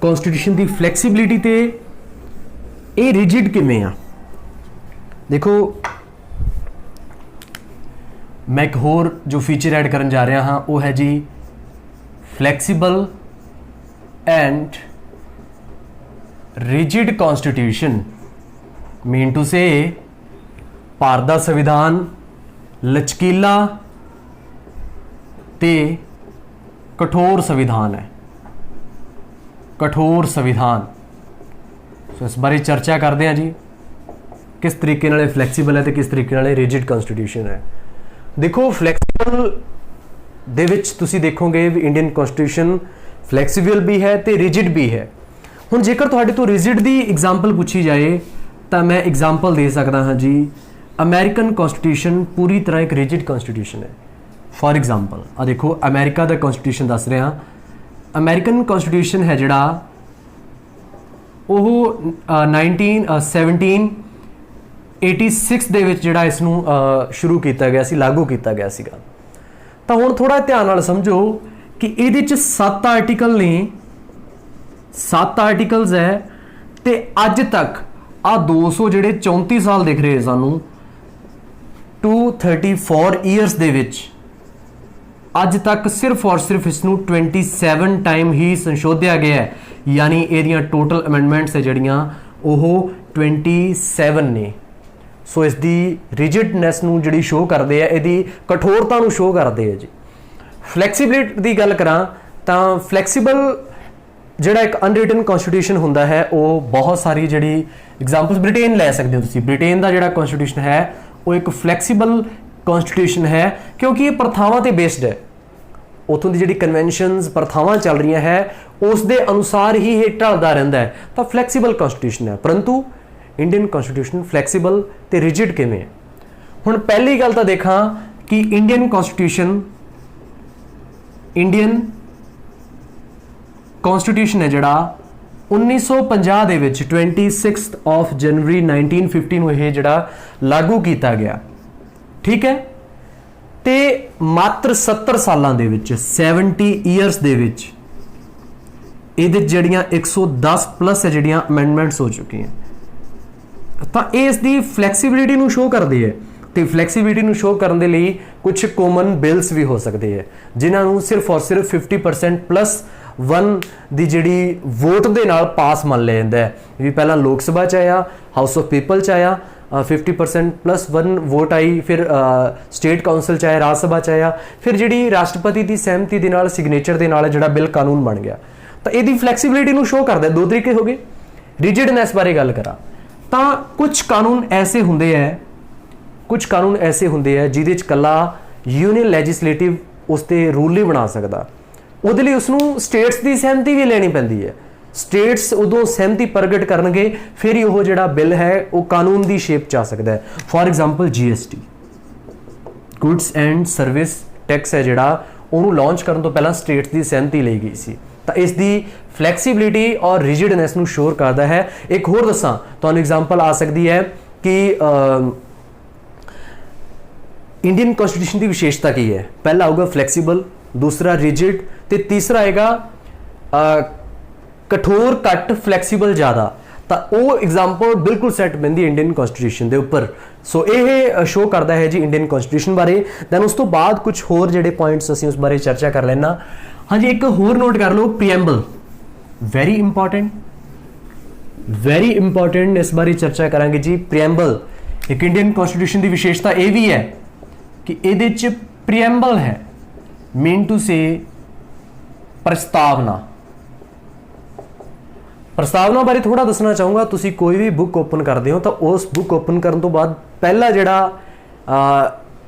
कॉन्स्टिट्यूशन की फ्लैक्सीबिलिटी ते ये रिजिड किवें आ। देखो, मैं एक होर जो फीचर ऐड करन जा रहा हाँ वो है जी flexible and rigid constitution. Mean to say भारत का संविधान लचकीला ते कठोर संविधान है, कठोर संविधान। सो इस बारे चर्चा करते हैं जी, किस तरीके नाल फ्लैक्सीबल है तो किस तरीके नाल रिजिड कॉन्स्टिट्यूशन है। देखो, फ्लैक्सीबल दे विच तुसी देखोगे भी इंडियन कॉन्स्टिट्यूशन फ्लैक्सीबल भी है तो रिजिड भी है। हुण जेकर तुहाडे तो रिजिड की एग्जाम्पल पूछी जाए तो मैं एग्जाम्पल दे सकता हाँ जी, अमेरिकन कॉन्स्टिट्यूशन पूरी तरह एक रिजिड कॉन्स्टिट्यूशन है। फॉर एग्जाम्पल आ देखो अमेरिका का कॉन्स्टिट्यूशन दस रहा, अमेरिकन कॉन्स्टिट्यूशन है जिहड़ा ਉਹ 1786 ਦੇ ਵਿੱਚ ਜਿਹੜਾ ਇਸ ਨੂੰ ਸ਼ੁਰੂ ਕੀਤਾ ਗਿਆ ਸੀ, ਲਾਗੂ ਕੀਤਾ ਗਿਆ ਸੀਗਾ। ਤਾਂ ਹੁਣ ਥੋੜਾ ਧਿਆਨ ਨਾਲ ਸਮਝੋ ਕਿ ਇਹਦੇ ਚ 7 ਆਰਟੀਕਲ ਨੇ, 7 ਆਰਟੀਕਲਸ ਹੈ ਤੇ ਅੱਜ ਤੱਕ ਆ 200 ਜਿਹੜੇ 34 ਸਾਲ ਦਿਖ ਰਹੇ ਸਾਨੂੰ 234 ਈਅਰਸ ਦੇ ਵਿੱਚ ਅੱਜ ਤੱਕ ਸਿਰਫ ਔਰ ਸਿਰਫ ਇਸ ਨੂੰ 27 ਟਾਈਮ ਹੀ ਸੰਸ਼ੋਧਿਆ ਗਿਆ ਹੈ, यानी ਇਹਦੀਆਂ टोटल अमेंडमेंट्स है जड़ियाँ ਉਹ 27 ने। सो इसकी रिजिडनेस ਨੂੰ ਜਿਹੜੀ ਸ਼ੋ ਕਰਦੇ ਆ, ਇਹਦੀ ਕਠੋਰਤਾ ਨੂੰ ਸ਼ੋ ਕਰਦੇ ਆ ਜੀ। ਫਲੈਕਸੀਬਿਲਿਟੀ ਦੀ ਗੱਲ ਕਰਾਂ ਤਾਂ ਫਲੈਕਸੀਬਲ ਜਿਹੜਾ ਇੱਕ ਅਨਰਿਟਨ ਕਨਸਟੀਟਿਊਸ਼ਨ ਹੁੰਦਾ ਹੈ ਉਹ ਬਹੁਤ ਸਾਰੀ ਜਿਹੜੀ ਐਗਜ਼ਾਮਪਲਸ ਬ੍ਰਿਟੇਨ ਲੈ ਸਕਦੇ ਹੋ ਤੁਸੀਂ। ਬ੍ਰਿਟੇਨ ਦਾ ਜਿਹੜਾ ਕਨਸਟੀਟਿਊਸ਼ਨ ਹੈ ਉਹ ਇੱਕ ਫਲੈਕਸੀਬਲ ਕਨਸਟੀਟਿਊਸ਼ਨ ਹੈ ਕਿਉਂਕਿ ਇਹ ਪ੍ਰਥਾਵਾਂ ਤੇ ਬੇਸਡ ਹੈ। ਉੱਥੋਂ ਦੀ ਜਿਹੜੀ ਕਨਵੈਨਸ਼ਨਸ ਪ੍ਰਥਾਵਾਂ ਚੱਲ ਰਹੀਆਂ ਹੈ ਉਸ ਦੇ ਅਨੁਸਾਰ ਹੀ ਇਹ ਢਲਦਾ ਰਹਿੰਦਾ ਹੈ, ਤਾਂ ਫਲੈਕਸੀਬਲ ਕਨਸਟੀਟਿਊਸ਼ਨ ਹੈ। ਪਰੰਤੂ ਇੰਡੀਅਨ ਕਨਸਟੀਟਿਊਸ਼ਨ ਫਲੈਕਸੀਬਲ ਤੇ ਰਿਜਿਡ ਕਿਵੇਂ ਹੈ? ਹੁਣ ਪਹਿਲੀ ਗੱਲ ਤਾਂ ਦੇਖਾਂ ਕਿ ਇੰਡੀਅਨ ਕਨਸਟੀਟਿਊਸ਼ਨ ਹੈ ਜਿਹੜਾ 1950 ਦੇ ਵਿੱਚ 26 ਆਫ ਜਨਵਰੀ 1950 ਨੂੰ ਇਹ ਜਿਹੜਾ ਲਾਗੂ ਕੀਤਾ ਗਿਆ, ਠੀਕ ਹੈ। ਤੇ ਮਾਤਰ 70 ਸਾਲਾਂ ਦੇ ਵਿੱਚ 70 ਈਅਰਸ ਦੇ ਵਿੱਚ ਇਹਦੇ ਜਿਹੜੀਆਂ 110 ਪਲੱਸ ਹੈ ਜਿਹੜੀਆਂ ਅਮੈਂਡਮੈਂਟਸ ਹੋ ਚੁੱਕੀਆਂ, ਤਾਂ ਇਹ ਇਸ ਦੀ ਫਲੈਕਸੀਬਿਲਿਟੀ ਨੂੰ ਸ਼ੋ ਕਰਦੇ ਹੈ। ਤੇ ਫਲੈਕਸੀਬਿਲਿਟੀ ਨੂੰ ਸ਼ੋ ਕਰਨ ਦੇ ਲਈ ਕੁਝ ਕਾਮਨ ਬਿਲਸ ਵੀ ਹੋ ਸਕਦੇ ਹੈ ਜਿਨ੍ਹਾਂ ਨੂੰ ਸਿਰਫ ਔਰ ਸਿਰਫ 50% ਪਲੱਸ 1 ਦੀ ਜਿਹੜੀ ਵੋਟ ਦੇ ਨਾਲ ਪਾਸ ਮੰਨ ਲਿਆ ਜਾਂਦਾ ਹੈ। ਵੀ ਪਹਿਲਾਂ ਲੋਕ ਸਭਾ 'ਚ ਆਇਆ, ਹਾਊਸ ਆਫ ਪੀਪਲ 'ਚ ਆਇਆ, 50% ਪਲੱਸ 1 ਵੋਟ ਆਈ, ਫਿਰ ਸਟੇਟ ਕਾਉਂਸਲ 'ਚ ਆਇਆ, ਰਾਜ ਸਭਾ 'ਚ ਆਇਆ, ਫਿਰ ਜਿਹੜੀ ਰਾਸ਼ਟਰਪਤੀ ਦੀ ਸਹਿਮਤੀ ਦੇ ਨਾਲ ਸਿਗਨੇਚਰ ਦੇ ਨਾਲ ਜਿਹੜਾ ਬਿੱਲ ਕਾਨੂੰਨ ਬਣ ਗਿਆ। ਤਾਂ ਇਹਦੀ ਫਲੈਕਸੀਬਿਲਿਟੀ ਨੂੰ ਸ਼ੋ ਕਰਦਾ। ਦੋ ਤਰੀਕੇ ਹੋ ਗਏ। ਰਿਜਿਡਨੈਸ ਬਾਰੇ ਗੱਲ ਕਰਾਂ ਤਾਂ ਕੁਝ ਕਾਨੂੰਨ ਐਸੇ ਹੁੰਦੇ ਹੈ ਜਿਹਦੇ 'ਚ ਕੱਲਾ ਯੂਨੀਅਨ ਲੈਜਿਸਲੇਟਿਵ ਉਸ 'ਤੇ ਰੂਲ ਨਹੀਂ ਬਣਾ ਸਕਦਾ, ਉਹਦੇ ਲਈ ਉਸਨੂੰ ਸਟੇਟਸ ਦੀ ਸਹਿਮਤੀ ਵੀ ਲੈਣੀ ਪੈਂਦੀ ਹੈ। ਸਟੇਟਸ ਉਦੋਂ ਸਹਿਮਤੀ ਪ੍ਰਗਟ ਕਰਨਗੇ ਫਿਰ ਹੀ ਉਹ ਜਿਹੜਾ ਬਿੱਲ ਹੈ ਉਹ ਕਾਨੂੰਨ ਦੀ ਸ਼ੇਪ 'ਚ ਆ ਸਕਦਾ ਹੈ। For example GST goods and service tax ਹੈ ਜਿਹੜਾ ਉਹਨੂੰ ਲਾਂਚ ਕਰਨ ਤੋਂ ਪਹਿਲਾਂ ਸਟੇਟਸ ਦੀ ਸਹਿਮਤੀ ਲਈ ਗਈ ਸੀ। ਤਾਂ ਇਸ ਦੀ ਫਲੈਕਸੀਬਿਲਿਟੀ ਔਰ ਰਿਜਿਡਨੈਸ ਨੂੰ ਸ਼ੋਰ ਕਰਦਾ ਹੈ। ਇੱਕ ਹੋਰ ਦੱਸਾਂ ਤੁਹਾਨੂੰ ਐਗਜ਼ਾਮਪਲ ਆ ਸਕਦੀ ਹੈ ਕਿ इंडियन कॉन्स्टिट्यूशन की विशेषता की है। पहला होगा फ्लैक्सीबल, दूसरा रिजिड, तो तीसरा आएगा कठोर घट फ्लैक्सीबल ज़्यादा। तो वो एग्जाम्पल बिल्कुल सैट पैंदी इंडियन कॉन्स्टिट्यूशन के उपर। सो ये शो करता है जी इंडियन कॉन्स्टिट्यूशन बारे। दैन उस तो बाद कुछ होर जिहड़े पॉइंट्स असीं उस बारे चर्चा कर लेना। हाँ जी, एक होर नोट कर लो, प्रीएम्बल वेरी इंपॉर्टेंट इस बारे चर्चा करांगे जी। प्रीएम्बल एक इंडियन कॉन्स्टिट्यूशन की विशेषता यह भी है कि ਇਹਦੇ 'ਚ ਪ੍ਰੀਐम्बल है, मीन टू से प्रस्तावना बारे थोड़ा दसना चाहूँगा। तुसी कोई भी बुक ओपन करते हो तो उस बुक ओपन करने तो बाद पहला जिहड़ा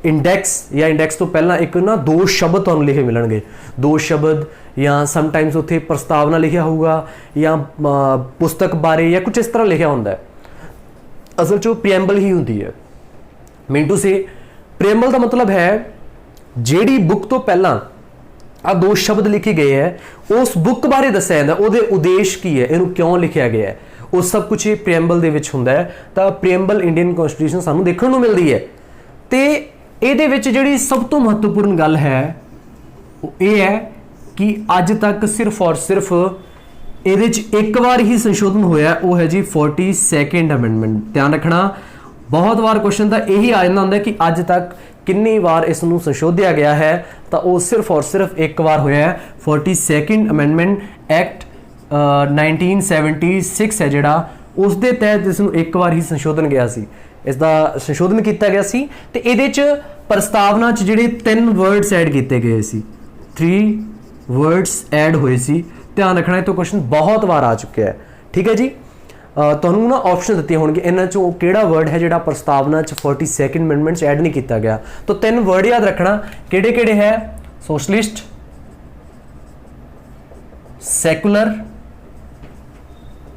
इंडेक्स या इंडेक्स तो पहला एक ना 2 शब्द तुहानूं लिखे मिलणगे। 2 शब्द या समटाइम्स उत्थे प्रस्तावना लिखिया होगा या पुस्तक बारे या कुछ इस तरह लिखिया हुंदा है। असल 'ਚ प्रीएम्बल ही हुंदी है। मीन टू से प्रीएम्बल का मतलब है ਜਿਹੜੀ बुक तो पहला आ 2 शब्द लिखे गए हैं उस बुक बारे दस्सिया जांदा, ਉਹਦੇ ਉਦੇਸ਼ ਕੀ है, ਇਹਨੂੰ ਕਿਉਂ ਲਿਖਿਆ ਗਿਆ ਹੈ, ਉਹ ਸਭ ਕੁਝ ਇਹ ਪ੍ਰੀਐम्बल ਦੇ ਵਿੱਚ ਹੁੰਦਾ ਹੈ। ਤਾਂ ਪ੍ਰੀਐम्बल ਇੰਡੀਅਨ ਕਨਸਟੀਟਿਊਸ਼ਨ ਸਾਨੂੰ ਦੇਖਣ ਨੂੰ ਮਿਲਦੀ ਹੈ। ਤੇ ਇਹਦੇ ਵਿੱਚ ਜਿਹੜੀ ਸਭ ਤੋਂ ਮਹੱਤਵਪੂਰਨ ਗੱਲ ਹੈ ਉਹ ਇਹ ਹੈ ਕਿ ਅੱਜ ਤੱਕ ਸਿਰਫ ਔਰ ਸਿਰਫ ਇਹਦੇ 'ਚ ਇੱਕ ਵਾਰ ਹੀ ਸੰਸ਼ੋਧਨ ਹੋਇਆ, ਉਹ ਹੈ ਜੀ 42nd ਅਮੈਂਡਮੈਂਟ। ਧਿਆਨ ਰੱਖਣਾ, बहुत बार क्वेश्चन तो यही आ जाता होंगे कि अज तक कितनी बार इसनूं संशोधिया गया है, तो वो सिर्फ और सिर्फ एक बार होया है। 42nd अमेंडमेंट एक्ट 1976 है जिहड़ा उस दे तहत इसनूं एक बार ही संशोधन गया सी, इसका संशोधन किया गया सी। ते इहदे च प्रस्तावना च जिहड़े 3 वर्ड्स ऐड किए गए सी, 3 वर्ड्स ऐड होए सी। ध्यान रखना, तो क्वेश्चन बहुत बार आ चुका है, ठीक है जी। ਤੁਹਾਨੂੰ ਨਾ ਆਪਸ਼ਨ ਦਿੱਤੇ ਹੋਣਗੇ, ਇਹਨਾਂ ਚੋਂ ਕਿਹੜਾ ਵਰਡ ਹੈ ਜਿਹੜਾ ਪ੍ਰਸਤਾਵਨਾ ਚ 42nd ਅਮੈਂਡਮੈਂਟ ਚ ਐਡ ਨਹੀਂ ਕੀਤਾ ਗਿਆ। ਤਾਂ 3 ਵਰਡ ਯਾਦ ਰੱਖਣਾ, ਕਿਹੜੇ ਕਿਹੜੇ ਹੈ? ਸੋਸ਼ਲਿਸਟ, ਸੈਕੂਲਰ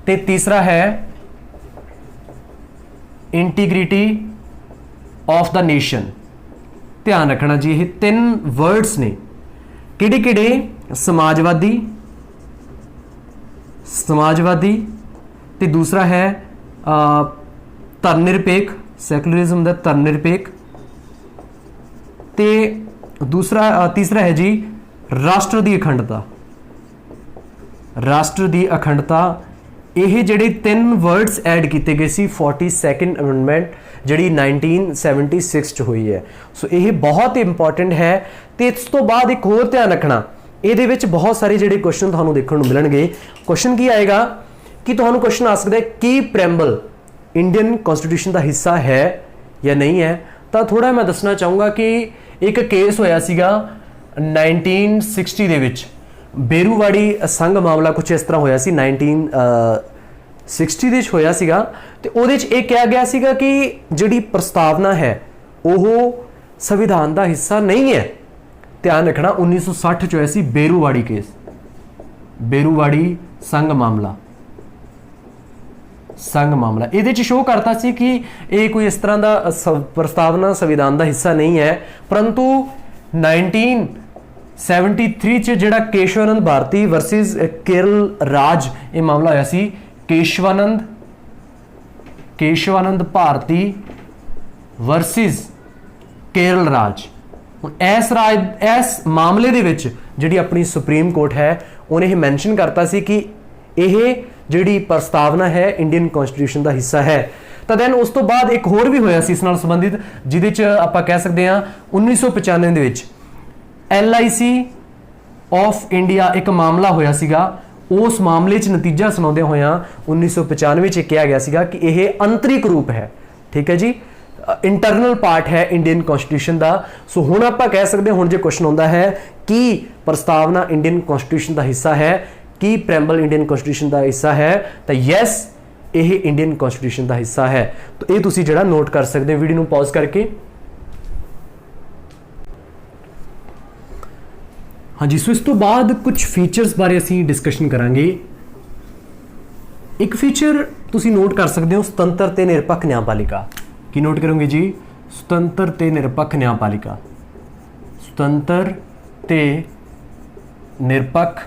ਤੇ ਤੀਸਰਾ ਹੈ ਇੰਟੀਗ੍ਰਿਟੀ ऑफ द नेशन। ध्यान रखना जी, ये 3 वर्ड्स ने, किहड़े किहड़े? समाजवादी, समाजवादी, ते दूसरा है धर्मनिरपेख, सैकुलरिज्म दा धर्मनिरपेख, ते दूसरा तीसरा है जी राष्ट्र दी अखंडता, राष्ट्र दी अखंडता। ਇਹ ਜਿਹੜੇ 3 वर्ड्स ऐड किए गए सी 42nd अमेंडमेंट ਜਿਹੜੀ 1976 ਚ ਹੋਈ ਹੈ। ਸੋ ਇਹ ਬਹੁਤ ਇੰਪੋਰਟੈਂਟ ਹੈ। ਤੇ ਇਸ ਤੋਂ ਬਾਅਦ ਇੱਕ ਹੋਰ ਧਿਆਨ ਰੱਖਣਾ, ਇਹਦੇ ਵਿੱਚ ਬਹੁਤ ਸਾਰੇ ਜਿਹੜੇ ਕੁਐਸਚਨ ਤੁਹਾਨੂੰ ਦੇਖਣ ਨੂੰ ਮਿਲਣਗੇ। ਕੁਐਸਚਨ ਕੀ ਆਏਗਾ ਕਿ ਤੁਹਾਨੂੰ ਕੁਐਸਚਨ ਆ ਸਕਦਾ ਹੈ ਕਿ ਪ੍ਰੈਂਬਲ ਇੰਡੀਅਨ ਕਨਸਟੀਟਿਊਸ਼ਨ ਦਾ ਹਿੱਸਾ ਹੈ ਜਾਂ ਨਹੀਂ ਹੈ। ਤਾਂ ਥੋੜਾ ਮੈਂ ਦੱਸਣਾ ਚਾਹੂੰਗਾ ਕਿ ਇੱਕ ਕੇਸ ਹੋਇਆ ਸੀਗਾ 1960 ਦੇ ਵਿੱਚ, बेरूवाड़ी संघ मामला कुछ इस तरह होया सी 1960 ਦੇ ਹੋਇਆ ਸੀਗਾ। ਤੇ ਉਹਦੇ ਚ ਇਹ ਕਿਹਾ ਗਿਆ ਸੀਗਾ ਕਿ ਜਿਹੜੀ ਪ੍ਰਸਤਾਵਨਾ ਹੈ ਉਹ ਸੰਵਿਧਾਨ ਦਾ ਹਿੱਸਾ ਨਹੀਂ ਹੈ। ਧਿਆਨ ਰੱਖਣਾ 1960 ਚ ਹੋਇਆ ਸੀ बेरूवाड़ी केस, बेरूवाड़ी संघ मामला, संघ मामला। ਇਹਦੇ ਚ ਸ਼ੋ ਕਰਤਾ ਸੀ ਕਿ ਇਹ ਕੋਈ ਇਸ ਤਰ੍ਹਾਂ ਦਾ ਪ੍ਰਸਤਾਵਨਾ ਸੰਵਿਧਾਨ ਦਾ ਹਿੱਸਾ ਨਹੀਂ ਹੈ। परंतु 1973 ਚ ਜਿਹੜਾ ਕੇਸ਼ਵਾਨੰਦ ਭਾਰਤੀ ਵਰਸਸ केरल राज ਇਹ ਮਾਮਲਾ ਹੋਇਆ ਸੀ। केशवानंद भारती वर्सिस केरल राज। इस मामले दे विच जिहड़ी अपनी सुप्रीम कोर्ट है उन्हें यह मैंशन करता सी कि यह जिहड़ी प्रस्तावना है इंडियन कॉन्स्टिट्यूशन का हिस्सा है। तो दैन उस तो बाद एक होर भी होया सी इस नाल संबंधित, जिहदे च आपां कह सकते हैं 1995 दे विच LIC ऑफ इंडिया एक मामला होया सीगा। उस मामले च नतीजा सुनाते हुए 1995 च कहा गया सीगा कि यह आंतरिक रूप है, ठीक है जी, इंटरनल पार्ट है इंडियन कॉन्स्टिट्यूशन का। सो हुण आपां कह सकते हैं, हुण जे क्वेश्चन आता है कि प्रस्तावना इंडियन कॉन्स्टिट्यूशन का हिस्सा है, कि प्रैम्बल इंडियन कॉन्स्टिट्यूशन का हिस्सा है, तो यस यह इंडियन कॉन्स्टिट्यूशन का हिस्सा है। तो ये तुसीं जिहड़ा नोट कर सकते हो वीडियो नूं पॉज करके। हाँ जी, सो इस तो बाद कुछ फीचर्स बारे असीं डिस्कशन करांगे। एक फीचर तुसीं नोट कर सकते हो, स्वतंत्र ते निरपक्ष न्यायपालिका। की नोट करोगे जी? स्वतंत्र ते निरपक्ष न्यायपालिका, स्वतंत्र ते निरपक्ष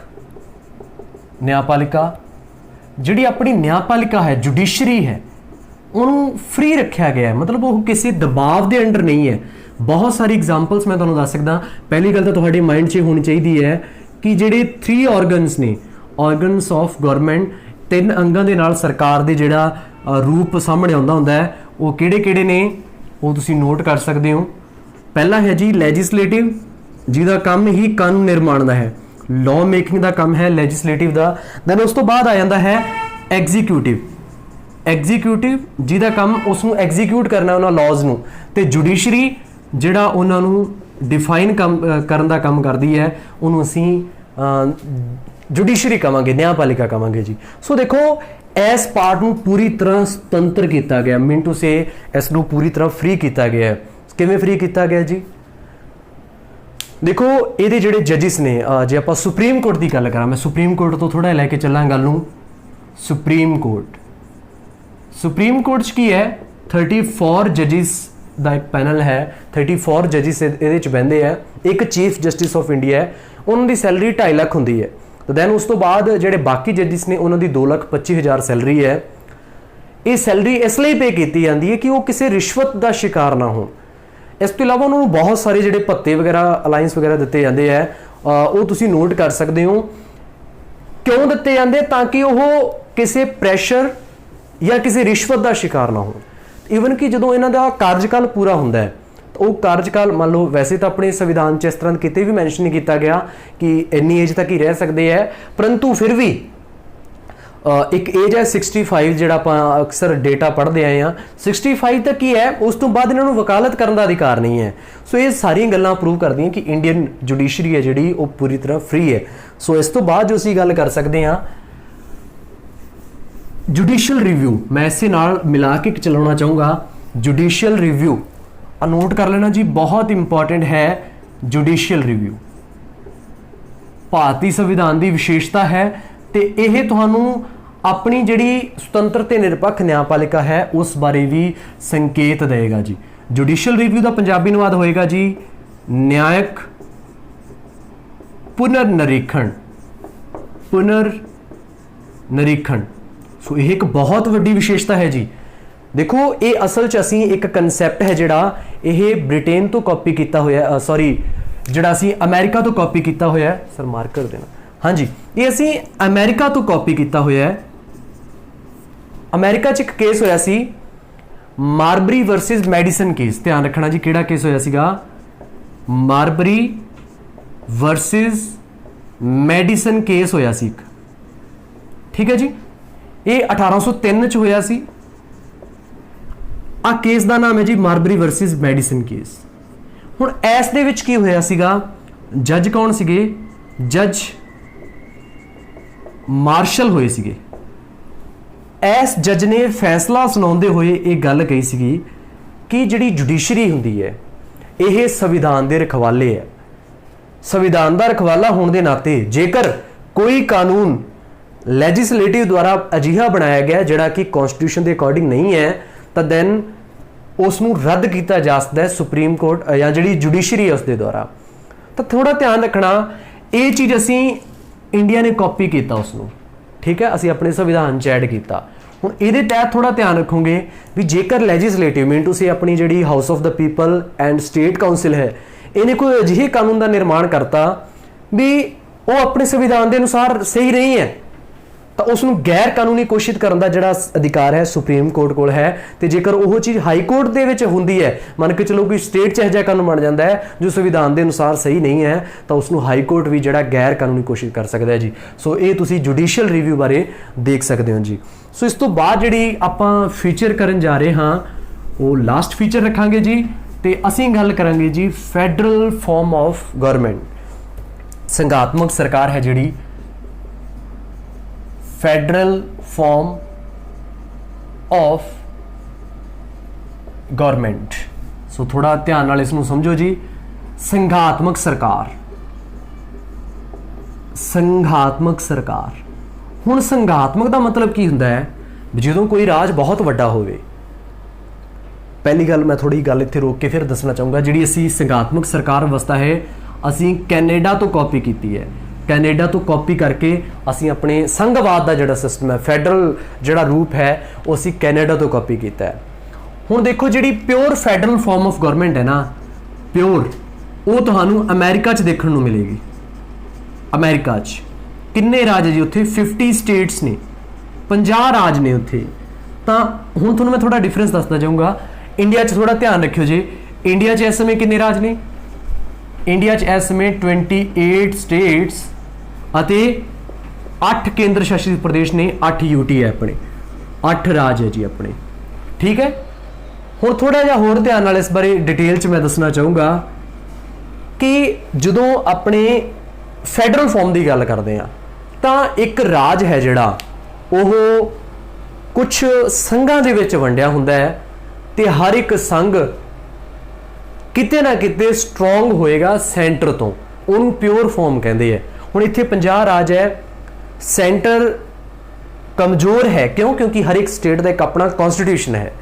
न्यायपालिका। जिहड़ी अपनी न्यायपालिका है, जुडिशरी है, उन्होंने फ्री रखा गया है, मतलब वो किसी दबाव के अंडर नहीं है। बहुत सारी एग्जाम्पल्स मैं तुहानूं दस सकदा। पहली गल तो तुहाडे माइंड 'च होनी चाहिए है कि जिहड़े 3 ऑर्गनस ने, ऑर्गनस ऑफ गवर्नमेंट, 3 अंगां दे नाल सरकार दे जिहड़ा रूप सामने आउंदा हुंदा है, वो किहड़े-किहड़े ने वो तुसीं नोट कर सकते हो। पहला है जी लैजिसलेटिव, जिहदा काम ही कानून निर्माण का है, लॉ मेकिंग का काम है लैजिसलेटिव का। दैन उस तो बाद आ जाता है एग्जीक्यूटिव, एग्जीक्यूटिव जिहदा काम उसनूं एग्जीक्यूट करना उन्हां लॉज नूं, ते जुडिशरी जिहड़ा उन्हां नूं डिफाइन करन दा काम करदी है, उन्होंने असीं जुडिशरी कहांगे, न्यायपालिका कहांगे जी। सो देखो इस पार्ट नूं पूरी तरह स्वतंत्र किया गया, मीन टू से इस नूं पूरी तरह फ्री किया गया है। किवें फ्री किया गया जी? देखो ये जिहड़े जजिस ने, जे आपां सुप्रीम कोर्ट की गल करां, मैं सुप्रीम कोर्ट तो थोड़ा लैके चलां गल नूं। सुप्रीम कोर्ट, सुप्रीम कोर्ट च की है 34 जजिस ਦਾ एक पैनल है, 34 जजिस ਇਹਦੇ ਚ ਬਹਿੰਦੇ ਆ। एक चीफ जस्टिस ऑफ इंडिया है, उन्होंने सैलरी 2.5 ਲੱਖ ਹੁੰਦੀ है। तो दैन उस तो बाद ਜਿਹੜੇ बाकी जजिस ने उन्होंने 2,25,000 सैलरी है। ये सैलरी इसलिए पे की जाती है कि वो किसी रिश्वत का शिकार ना हो। इस तो इलावा उन्होंने बहुत सारे ਜਿਹੜੇ ਭੱਤੇ वगैरह अलायंस वगैरह ਦਿੱਤੇ ਜਾਂਦੇ है, वो तुसीं नोट कर सकते हो। क्यों ਦਿੱਤੇ ਜਾਂਦੇ? ताकि वो किसी प्रैशर या किसी रिश्वत का शिकार ना हो। ਈਵਨ ਕਿ ਜਦੋਂ ਇਹਨਾਂ ਦਾ ਕਾਰਜਕਾਲ ਪੂਰਾ ਹੁੰਦਾ ਹੈ, ਉਹ ਕਾਰਜਕਾਲ ਮੰਨ ਲਓ ਵੈਸੇ ਤਾਂ ਆਪਣੇ ਸੰਵਿਧਾਨ 'ਚ ਇਸ ਤਰ੍ਹਾਂ ਕਿਤੇ ਵੀ ਮੈਂਸ਼ਨ ਨਹੀਂ ਕੀਤਾ ਗਿਆ ਕਿ ਇੰਨੀ ਏਜ ਤੱਕ ਹੀ ਰਹਿ ਸਕਦੇ ਹੈ, ਪਰੰਤੂ ਫਿਰ ਵੀ ਇੱਕ ਏਜ ਹੈ 65, ਜਿਹੜਾ ਆਪਾਂ ਅਕਸਰ ਡੇਟਾ ਪੜ੍ਹਦੇ ਆਏ ਹਾਂ, 65 ਤੱਕ ਹੀ ਹੈ। ਉਸ ਤੋਂ ਬਾਅਦ ਇਹਨਾਂ ਨੂੰ ਵਕਾਲਤ ਕਰਨ ਦਾ ਅਧਿਕਾਰ ਨਹੀਂ ਹੈ। ਸੋ ਇਹ ਸਾਰੀਆਂ ਗੱਲਾਂ ਪ੍ਰੂਵ ਕਰਦੀਆਂ ਕਿ ਇੰਡੀਅਨ ਜੁਡੀਸ਼ਰੀ ਹੈ ਜਿਹੜੀ ਉਹ ਪੂਰੀ ਤਰ੍ਹਾਂ ਫ੍ਰੀ ਹੈ। ਸੋ ਇਸ ਤੋਂ ਬਾਅਦ ਜੋ ਅਸੀਂ ਗੱਲ ਕਰ ਸਕਦੇ ਹਾਂ जुडिशियल रिव्यू, मैं इसे नाल मिला के चलाना चाहूँगा। जुडिशियल रिव्यू नोट कर लेना जी, बहुत इंपॉर्टेंट है। जुडिशियल रिव्यू भारतीय संविधान की विशेषता है, तो यह तुहानू अपनी जिहड़ी स्वतंत्र ते निरपक्ष न्यायपालिका है उस बारे भी संकेत देगा जी। जुडिशियल रिव्यू का पंजाबी अनुवाद होएगा जी न्यायिक पुनर्निरीक्षण। पुनर्निरीक्षण सो यह एक बहुत वड्डी विशेषता है जी। देखो ये असल च असी एक कंसैप्ट है जिहड़ा ये ब्रिटेन तो कॉपी किया होया, सॉरी जिहड़ा असी अमेरिका तो कॉपी किया होया है। सर मार्क कर देना। हाँ जी, ये असी अमेरिका तो कॉपी किया होया है। अमेरिका च एक केस होया सी मार्बरी वर्सिस मैडिसन केस। ध्यान रखना जी किहड़ा केस होया सीगा, मार्बरी वर्सिस मैडिसन केस होया सी। ठीक है जी, ये 1803 च होया सी। आ केस का नाम है जी मार्बरी वर्सिस मैडिसन केस। हुण इस दे विच की होया सीगा, जज कौन सीगे, जज मार्शल होए सीगे। इस जज ने फैसला सुनाते हुए एक गल कही सीगी कि जिहड़ी जुडिशरी हुंदी है यह संविधान के रखवाले है। संविधान का रखवाला होने के नाते जेकर कोई कानून लैजिसलेटिव द्वारा अजिहा बनाया गया जिहड़ा कि कॉन्स्टिट्यूशन के अकॉर्डिंग नहीं है तो दैन उसनूं रद्द किया जा सकता है सुप्रीम कोर्ट या जिहड़ी जुडिशरी है उसके द्वारा। तो थोड़ा ध्यान रखना, ये चीज़ असी इंडिया ने कॉपी किया उसनूं, ठीक है, असी अपने संविधान च ऐड किया। हुण इहदे तहत थोड़ा ध्यान रखोगे भी जेकर लैजिसलेटिव मीन तुसीं अपनी जिहड़ी house of the people and state council है इन्हें कोई अजिहे कानून का निर्माण करता भी वो अपने संविधान के अनुसार सही नहीं है तो उसनूं गैर कानूनी घोषित करने का जिहड़ा अधिकार है सुप्रीम कोर्ट कोल है। तो जेकर वो चीज़ हाई कोर्ट दे विच हुंदी है, मान के चलो कोई स्टेट च इहो कानून बन जाता है जो संविधान के अनुसार सही नहीं है तो उसनूं हाई कोर्ट भी जिहड़ा गैर कानूनी घोषित कर सकता है जी। सो ये तुसीं जुडिशियल रिव्यू बारे देख सकते हो जी। सो इस तो बाद जिहड़ी आपां फीचर करन जा रहे हाँ वो लास्ट फीचर रखांगे जी। तो असीं गल करांगे जी फैडरल फॉर्म ऑफ गवर्नमेंट, संघात्मक सरकार है जिहड़ी, फैडरल फॉर्म ऑफ गवर्नमेंट। सो थोड़ा ध्यान नाल इसनूं समझो जी। संघात्मक सरकार, संघात्मक सरकार। हुण संघात्मक का मतलब की हुंदा है जदों कोई राज बहुत वड्डा होवे। पहली गल मैं थोड़ी गल इत्थे रोक के फिर दसना चाहूँगा, जिहड़ी असी संघात्मक सरकार व्यवस्था है असी कैनेडा तो कॉपी की है। कैनेडा तो कॉपी करके असी अपने संघवाद का जिहड़ा सिस्टम है, फैडरल जिहड़ा रूप है वो असी कैनेडा तो कॉपी किया है। हुण देखो जिहड़ी pure federal form of government है ना, प्योर, वो तुहानूं अमेरिका च देखण नूं मिलेगी। अमेरिका च किन्ने राज है जी उत्थे 50 स्टेट्स ने, 50 राज ने उत्थे। तो हुण तुहानूं मैं थोड़ा डिफरेंस दसदा जाऊँगा। इंडिया च थोड़ा ध्यान रखियो जी, इंडिया च इस समय किन्ने राज ने, इंडिया च इस समय 28 स्टेट्स अते 8 केंद्र शासित प्रदेश ने, 8 यूटी है अपने, 8 राज है जी अपने। ठीक है, हुण थोड़ा जिहा होर ध्यान नाल इस बारे डिटेल च मैं दसना चाहूँगा कि जदों अपने फैडरल फॉर्म की गल करते हैं तो एक राज है जिहड़ा वो कुछ संघां दे विच वंडिया हुंदा है तो हर एक संघ किते ना किते स्ट्रोंग होएगा सेंटर तो, उन्होंने प्योर फॉर्म कहते हैं। हुण इत्थे 50 राज है, सेंटर कमजोर है, क्यों? क्योंकि हर एक स्टेट का एक अपना कॉन्स्टिट्यूशन है।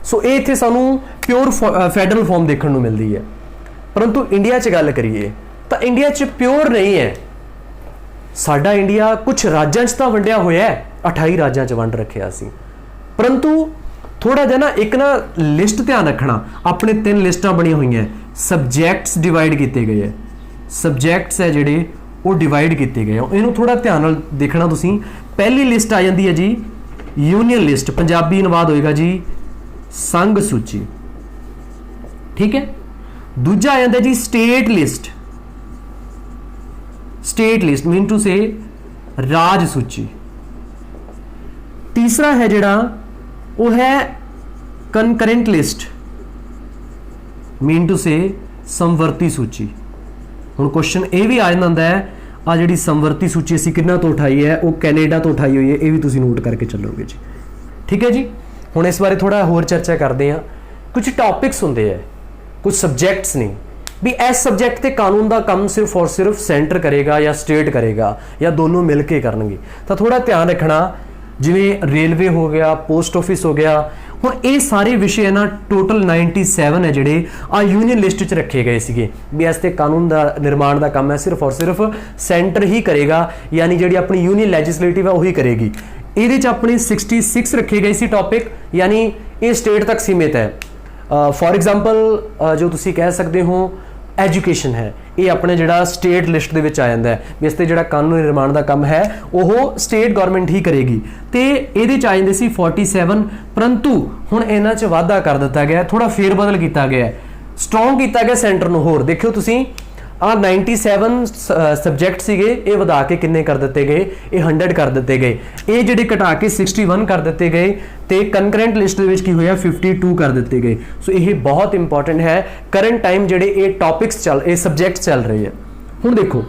सो ये इत्थे सानू प्योर फैडरल फॉर्म देखने को मिलती है। परंतु इंडिया च गल करिए तो इंडिया च प्योर नहीं है। साडा इंडिया कुछ राज्यां च तां वंडिया होया है, 28 राज्यां च वंड रखिया सी। परंतु थोड़ा जिहा ना एक ना लिस्ट ध्यान रखना, अपने 3 लिस्टां बनी हुई हैं, सबजैक्ट्स डिवाइड किए गए हैं, सबजैक्ट्स है जिहड़े वो डिवाइड किए गए हैं। इनू थोड़ा ध्यान नाल देखना तुसीं। पहली लिस्ट आ जाती है जी यूनियन लिस्ट, पंजाबी अनुवाद होएगा जी संघ सूची। ठीक है, दूजा आ जाता जी state list, state list mean to say राज सूची। तीसरा है जिहड़ा वो है कनकरेंट लिस्ट मीन टू से समवर्ती सूची। हुण क्वेश्चन ये भी आ जाता है आ जिहड़ी समवर्ती सूची असीं किन्ना तो उठाई है वो कैनेडा तो उठाई हुई है, ये भी तुसीं नोट करके चलोगे जी। ठीक है जी, हुण इस बारे थोड़ा होर चर्चा करते हैं। कुछ टॉपिक्स होंदे है, कुछ सबजैक्ट्स ने भी इस सबजैक्ट ते कानून का काम सिर्फ और सिर्फ सेंटर करेगा या स्टेट करेगा या दोनों मिलके करनगे। तो थोड़ा ध्यान रखना जिवें रेलवे हो गया, पोस्ट ऑफिस हो गया। हुण ये सारे विषय ना टोटल 97 है जिहड़े आ यूनियन लिस्ट च रखे गए सीगे भी इस ते कानून दा निर्माण का काम है सिर्फ और सिर्फ सेंटर ही करेगा, यानी जिहड़ी अपनी यूनियन लैजिस्लेटिव है वही करेगी। ਇਹਦੇ ਚ अपने 66 रखे गए सी टॉपिक, यानी ये स्टेट तक सीमित है। फॉर एग्जाम्पल जो तुसी कह सकते हो एजुकेशन है, ये अपने जिहड़ा स्टेट लिस्ट दे विच आ जांदा है भी इस ते जिहड़ा कानून निर्माण का काम है वो स्टेट गवर्नमेंट ही करेगी। तो ये आ जाते सी 47, परंतु हुण इन्हां च वाधा कर दिता गया, थोड़ा फेरबदल किया गया, स्ट्रोंग किया गया सेंटर नूं होर। देखियो तुसी आ 97 सबजैक्ट सीगे ये वधा के किन्ने कर दिते गए, ये 100 कर दिते गए, ये जिहड़े घटा के 61 कर दिते गए, तो कंकरेंट लिस्ट दे विच की होया 52 कर दिते गए। सो ये बहुत इंपॉर्टेंट है करंट टाइम जिहड़े ये टॉपिक्स चल ये सबजैक्ट चल रहे हैं। हुण देखो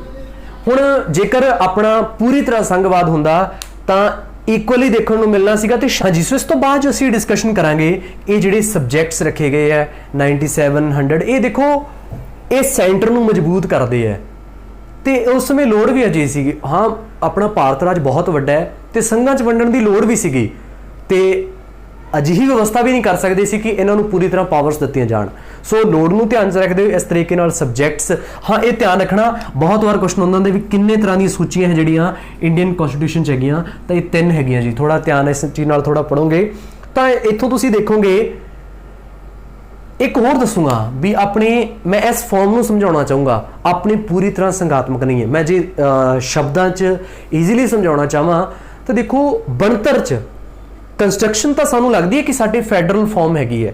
हुण जेकर अपना पूरी तरह संघवाद हुंदा तां इक्वली देखने को मिलना सीगा। तो हाँ जी, सो इस तो बाद जो असीं डिस्कशन करांगे ये जिहड़े सबजैक्ट्स रखे गए है 97 100, ये देखो ये सेंटर ਨੂੰ मजबूत करते हैं। तो उस समय लोड़ भी अजी सी, हाँ अपना भारत राज बहुत वड्डा है तो संघां 'च वंडण की लोड़ भी सीगी, तो अजिही व्यवस्था भी नहीं कर सकते सी कि इन्हों पूरी तरह पावर्स दित्तियां जाण। सो लोड़ नूं ध्यान 'च रखते हुए इस तरीके नाल सबजैक्ट्स, हाँ ये ध्यान रखना बहुत बार क्वेश्चन होंदा भी किन्ने तरह दी सूचियां है जिहड़ियां इंडियन कॉन्स्टिट्यूशन 'च हैगियां, तो ये 3 हैगियां जी। थोड़ा ध्यान इस चीज़ नाल थोड़ा पढ़ोगे तो इत्थों तुसीं देखोगे। एक होर दसूँगा भी अपने, मैं इस फॉर्म को समझाना चाहूँगा, अपनी पूरी तरह संघात्मक नहीं है। मैं जे शब्दां च ईजीली समझाना चाहवां तो देखो बनतर च कंस्ट्रक्शन तो सानू लगती है कि साडे फैडरल फॉर्म हैगी है,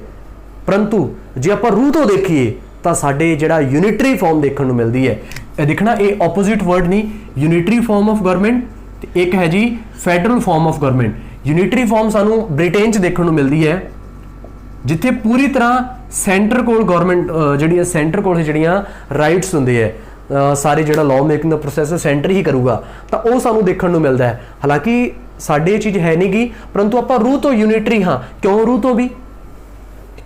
परंतु जे आपां रूह तो देखिए तो साडे जिहड़ा यूनिटरी फॉर्म देखने को मिलती है। ये देखना ये ऑपोजिट वर्ड नहीं, यूनिटरी फॉर्म ऑफ गवर्नमेंट एक है जी federal form of government. Unitary form सानू ब्रिटेन च देखने को मिलती है जिथे पूरी तरह सेंटर कोल गवर्नमेंट जिहड़ियां सेंटर कोल जिहड़ियां राइट्स हुंदे है, सारे जिहड़ा लॉ मेकिंग का प्रोसैस सेंटर ही करूगा, तो वो सानू देखने को मिलता है। हालांकि साडे चीज़ है नहीं गी, परंतु आपां रूह तो यूनिटरी हाँ। क्यों रूह तो भी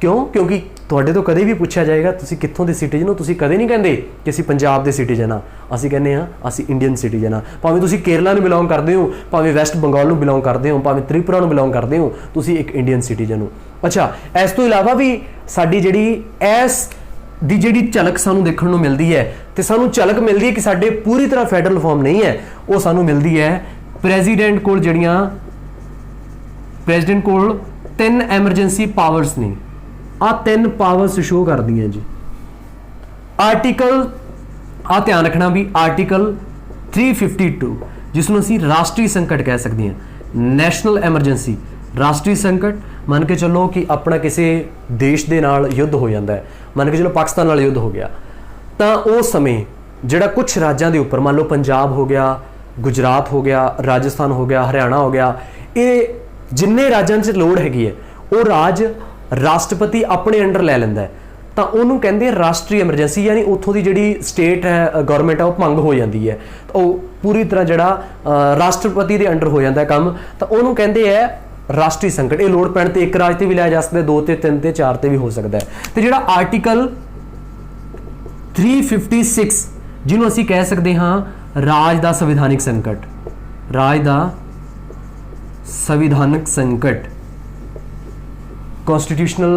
क्यों? क्योंकि तुहाडे तो कदे भी पूछा जाएगा तुसीं कित्थों दे सिटीजन हो, तुसीं कदे नहीं कहंदे कि असीं पंजाब दे सिटीजन हाँ, असीं कहने हाँ असीं इंडियन सिटीजन हाँ। भावें तुसीं केरला नूं बिलोंग करदे हो, भावें वैस्ट बंगाल नूं बिलोंग करदे हो, भावें त्रिपुरा नूं बिलोंग करदे हो, तुसीं एक इंडियन सिटीजन हो। अच्छा, इस तो इलावा भी साडी जिहड़ी इस दी जिहड़ी झलक सानू देखने को मिलती है, तो सानू झलक मिलती है कि साडे पूरी तरह फैडरल फॉर्म नहीं है। वो सानू मिलती है प्रेजिडेंट कोल जिहड़ियां प्रेजिडेंट कोल 3 एमरजेंसी पावर्स ने, आ 3 पावर्स शो कर दियां जी। आर्टिकल आ ध्यान रखना भी आर्टिकल 352 जिसनों असीं राष्ट्रीय संकट कह सकते हैं, नैशनल एमरजेंसी राष्ट्रीय संकट। मन के चलो कि अपना किसी देश के नाल युद्ध हो जाता है, मन के चलो पाकिस्तान नाल युद्ध हो गया, तो उस समय जिहड़ा कुछ राज्यों के उपर मान लो पंजाब हो गया, गुजरात हो गया, राजस्थान हो गया, हरियाणा हो गया, ये जिन्ने राज्यों से लोड़ हैगी है वो राज राष्ट्रपति अपने अंडर लै लैंदा है, तो उन्होंने कहते हैं राष्ट्रीय एमरजेंसी, यानी उतों की जिहड़ी स्टेट है गवर्नमेंट है वो भंग हो जाती है, तो पूरी तरह जिहड़ा राष्ट्रपति के अंडर हो जाता है काम, तो उन्होंने कहते हैं राष्ट्रीय संकट। ये लोड़ पैण ते एक राज ते भी लिया जा सकता है, 2 ते 3 ते 4 ते भी हो सकता है। तो जिहड़ा आर्टिकल 356 जिन्होंने असीं कह सकते हाँ राज दा संविधानिक संकट, राज दा संविधानिक संकट, constitutional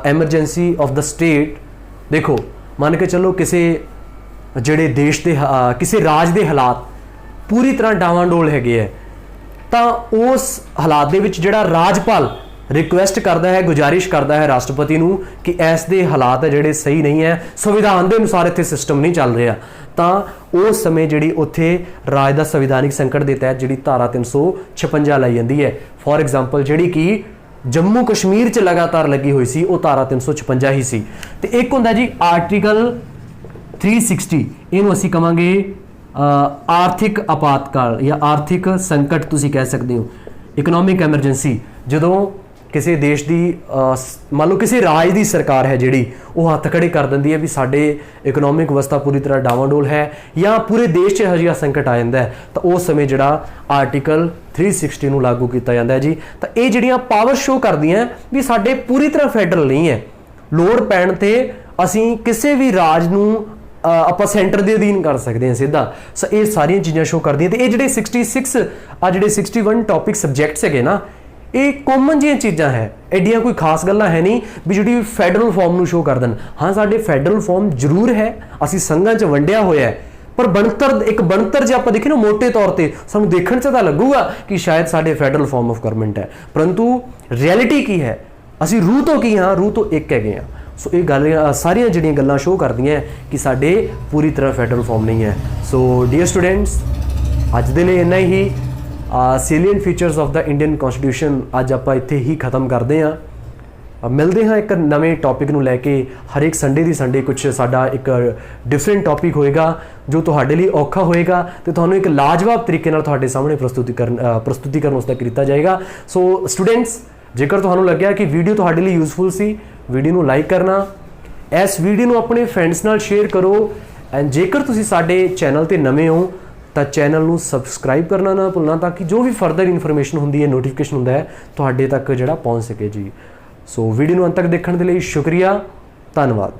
emergency of the state. देखो मान के चलो किसी जिहड़े देश के किसी राज के हालात पूरी तरह डावाडोल हैगे है, तो उस हालात दे विच जिहड़ा राजपाल रिक्वेस्ट करता है, गुजारिश करता है राष्ट्रपति नूं कि इस दे हालात है जिहड़े सही नहीं है, संविधान के अनुसार इत्थे सिस्टम नहीं चल रहा, तो उस समय जिहड़ी उत्थे राज दा संविधानिक संकट के तहत जिहड़ी धारा 356 लाई जाती है। फॉर एग्जाम्पल जिहड़ी कि जम्मू कश्मीर च लगातार लगी हुई सी वो धारा 356 ही सी। तो एक हुंदा जी आर्टिकल 360, इहनूं असीं कहांगे आर्थिक आपातकाल या आर्थिक संकट तुसीं कह सकते हो, इकनॉमिक एमरजेंसी। जदों किसी देश की मान लो किसी राज की सरकार है जिहड़ी वो हत्थ खड़े कर दिंदी है भी साडे इकनॉमिक व्यवस्था पूरी तरह डावाडोल है या पूरे देश 'च इहो जिहा संकट आ जाता है, तो उस समय जिहड़ा आर्टिकल 360 नूं लागू किया जाता है जी। तो ये जिहड़ियां पावर शो करदियां भी साडे पूरी तरह फैडरल नहीं है, लोड़ पैण ते असीं किसी भी राज नूं ਆਪਾਂ ਸੈਂਟਰ ਦੇ ਅਧੀਨ ਕਰ ਸਕਦੇ ਹਾਂ ਸਿੱਧਾ। ਸੋ ਇਹ ਸਾਰੀਆਂ ਚੀਜ਼ਾਂ ਸ਼ੋ ਕਰਦੀਆਂ। ਤੇ ਇਹ ਜਿਹੜੇ 66 ਆ ਜਿਹੜੇ 61 ਟੌਪਿਕ ਸਬਜੈਕਟਸ ਹੈਗੇ ਨਾ, ਇਹ ਕਾਮਨ ਜਿਹੀਆਂ ਚੀਜ਼ਾਂ ਹੈ, ਐਡੀਆਂ ਕੋਈ ਖਾਸ ਗੱਲਾਂ ਹੈ ਨਹੀਂ ਵੀ ਜਿਹੜੀ ਫੈਡਰਲ ਫਾਰਮ ਨੂੰ ਸ਼ੋ ਕਰ ਦੇਣ। ਹਾਂ, ਸਾਡੇ ਫੈਡਰਲ ਫਾਰਮ ਜ਼ਰੂਰ ਹੈ, ਅਸੀਂ ਸੰਘਾਂ 'ਚ ਵੰਡਿਆ ਹੋਇਆ ਹੈ, ਪਰ ਬਣਤਰ ਇੱਕ ਬਣਤਰ ਜੇ ਆਪਾਂ ਦੇਖੀਏ ਨਾ ਮੋਟੇ ਤੌਰ ਤੇ ਸਾਨੂੰ ਦੇਖਣ 'ਚ ਤਾਂ ਲੱਗੂਗਾ ਕਿ ਸ਼ਾਇਦ ਸਾਡੇ ਫੈਡਰਲ ਫਾਰਮ ਆਫ ਗਵਰਨਮੈਂਟ ਹੈ, ਪਰੰਤੂ ਰਿਐਲਿਟੀ ਕੀ ਹੈ, ਅਸੀਂ ਰੂਹ ਤੋਂ ਕੀ ਹਾਂ, ਰੂਹ ਤੋਂ ਇੱਕ ਹੈਗੇ ਹਾਂ। ਸੋ ਇਹ ਗੱਲ ਸਾਰੀਆਂ ਜਿਹੜੀਆਂ ਗੱਲਾਂ ਸ਼ੋ ਕਰਦੀਆਂ ਕਿ ਸਾਡੇ ਪੂਰੀ ਤਰ੍ਹਾਂ ਫੈਡਰਲ ਫਾਰਮ ਨਹੀਂ ਹੈ। ਸੋ ਡੀਅਰ ਸਟੂਡੈਂਟਸ, ਅੱਜ ਦੇ ਲਈ ਇੰਨਾ ਹੀ। Salient features of the Indian constitution ਅੱਜ ਆਪਾਂ ਇੱਥੇ ਹੀ ਖਤਮ ਕਰਦੇ ਹਾਂ। ਮਿਲਦੇ ਹਾਂ ਇੱਕ ਨਵੇਂ ਟੌਪਿਕ ਨੂੰ ਲੈ ਕੇ। ਹਰੇਕ ਸੰਡੇ ਦੀ ਸੰਡੇ ਕੁਝ ਸਾਡਾ ਇੱਕ ਡਿਫਰੈਂਟ ਟੌਪਿਕ ਹੋਏਗਾ ਜੋ ਤੁਹਾਡੇ ਲਈ ਔਖਾ ਹੋਏਗਾ ਤੇ ਤੁਹਾਨੂੰ ਇੱਕ ਲਾਜਵਾਬ ਤਰੀਕੇ ਨਾਲ ਤੁਹਾਡੇ ਸਾਹਮਣੇ ਪ੍ਰਸਤੁਤੀਕਰਨ ਉਸ ਦਾ ਕੀਤਾ ਜਾਏਗਾ। ਸੋ ਸਟੂਡੈਂਟਸ, ਜੇਕਰ ਤੁਹਾਨੂੰ ਲੱਗਿਆ ਕਿ ਵੀਡੀਓ ਤੁਹਾਡੇ ਲਈ ਯੂਜ਼ਫੁਲ ਸੀ, ਵੀਡੀਓ ਨੂੰ ਲਾਈਕ ਕਰਨਾ, ਇਸ ਵੀਡੀਓ ਨੂੰ ਆਪਣੇ ਫਰੈਂਡਸ ਨਾਲ ਸ਼ੇਅਰ ਕਰੋ। ਐਂਡ ਜੇਕਰ ਤੁਸੀਂ ਸਾਡੇ ਚੈਨਲ ਤੇ ਨਵੇਂ ਹੋ ਤਾਂ ਚੈਨਲ ਨੂੰ ਸਬਸਕ੍ਰਾਈਬ ਕਰਨਾ ਨਾ ਭੁੱਲਣਾ, ਤਾਂ ਕਿ ਜੋ ਵੀ ਫਰਦਰ ਇਨਫੋਰਮੇਸ਼ਨ ਹੁੰਦੀ ਹੈ, ਨੋਟੀਫਿਕੇਸ਼ਨ ਹੁੰਦਾ ਹੈ, ਤੁਹਾਡੇ ਤੱਕ ਜਿਹੜਾ ਪਹੁੰਚ ਸਕੇ ਜੀ। ਸੋ ਵੀਡੀਓ ਨੂੰ ਅੰਤ ਤੱਕ ਦੇਖਣ ਦੇ ਲਈ ਸ਼ੁਕਰੀਆ, ਧੰਨਵਾਦ।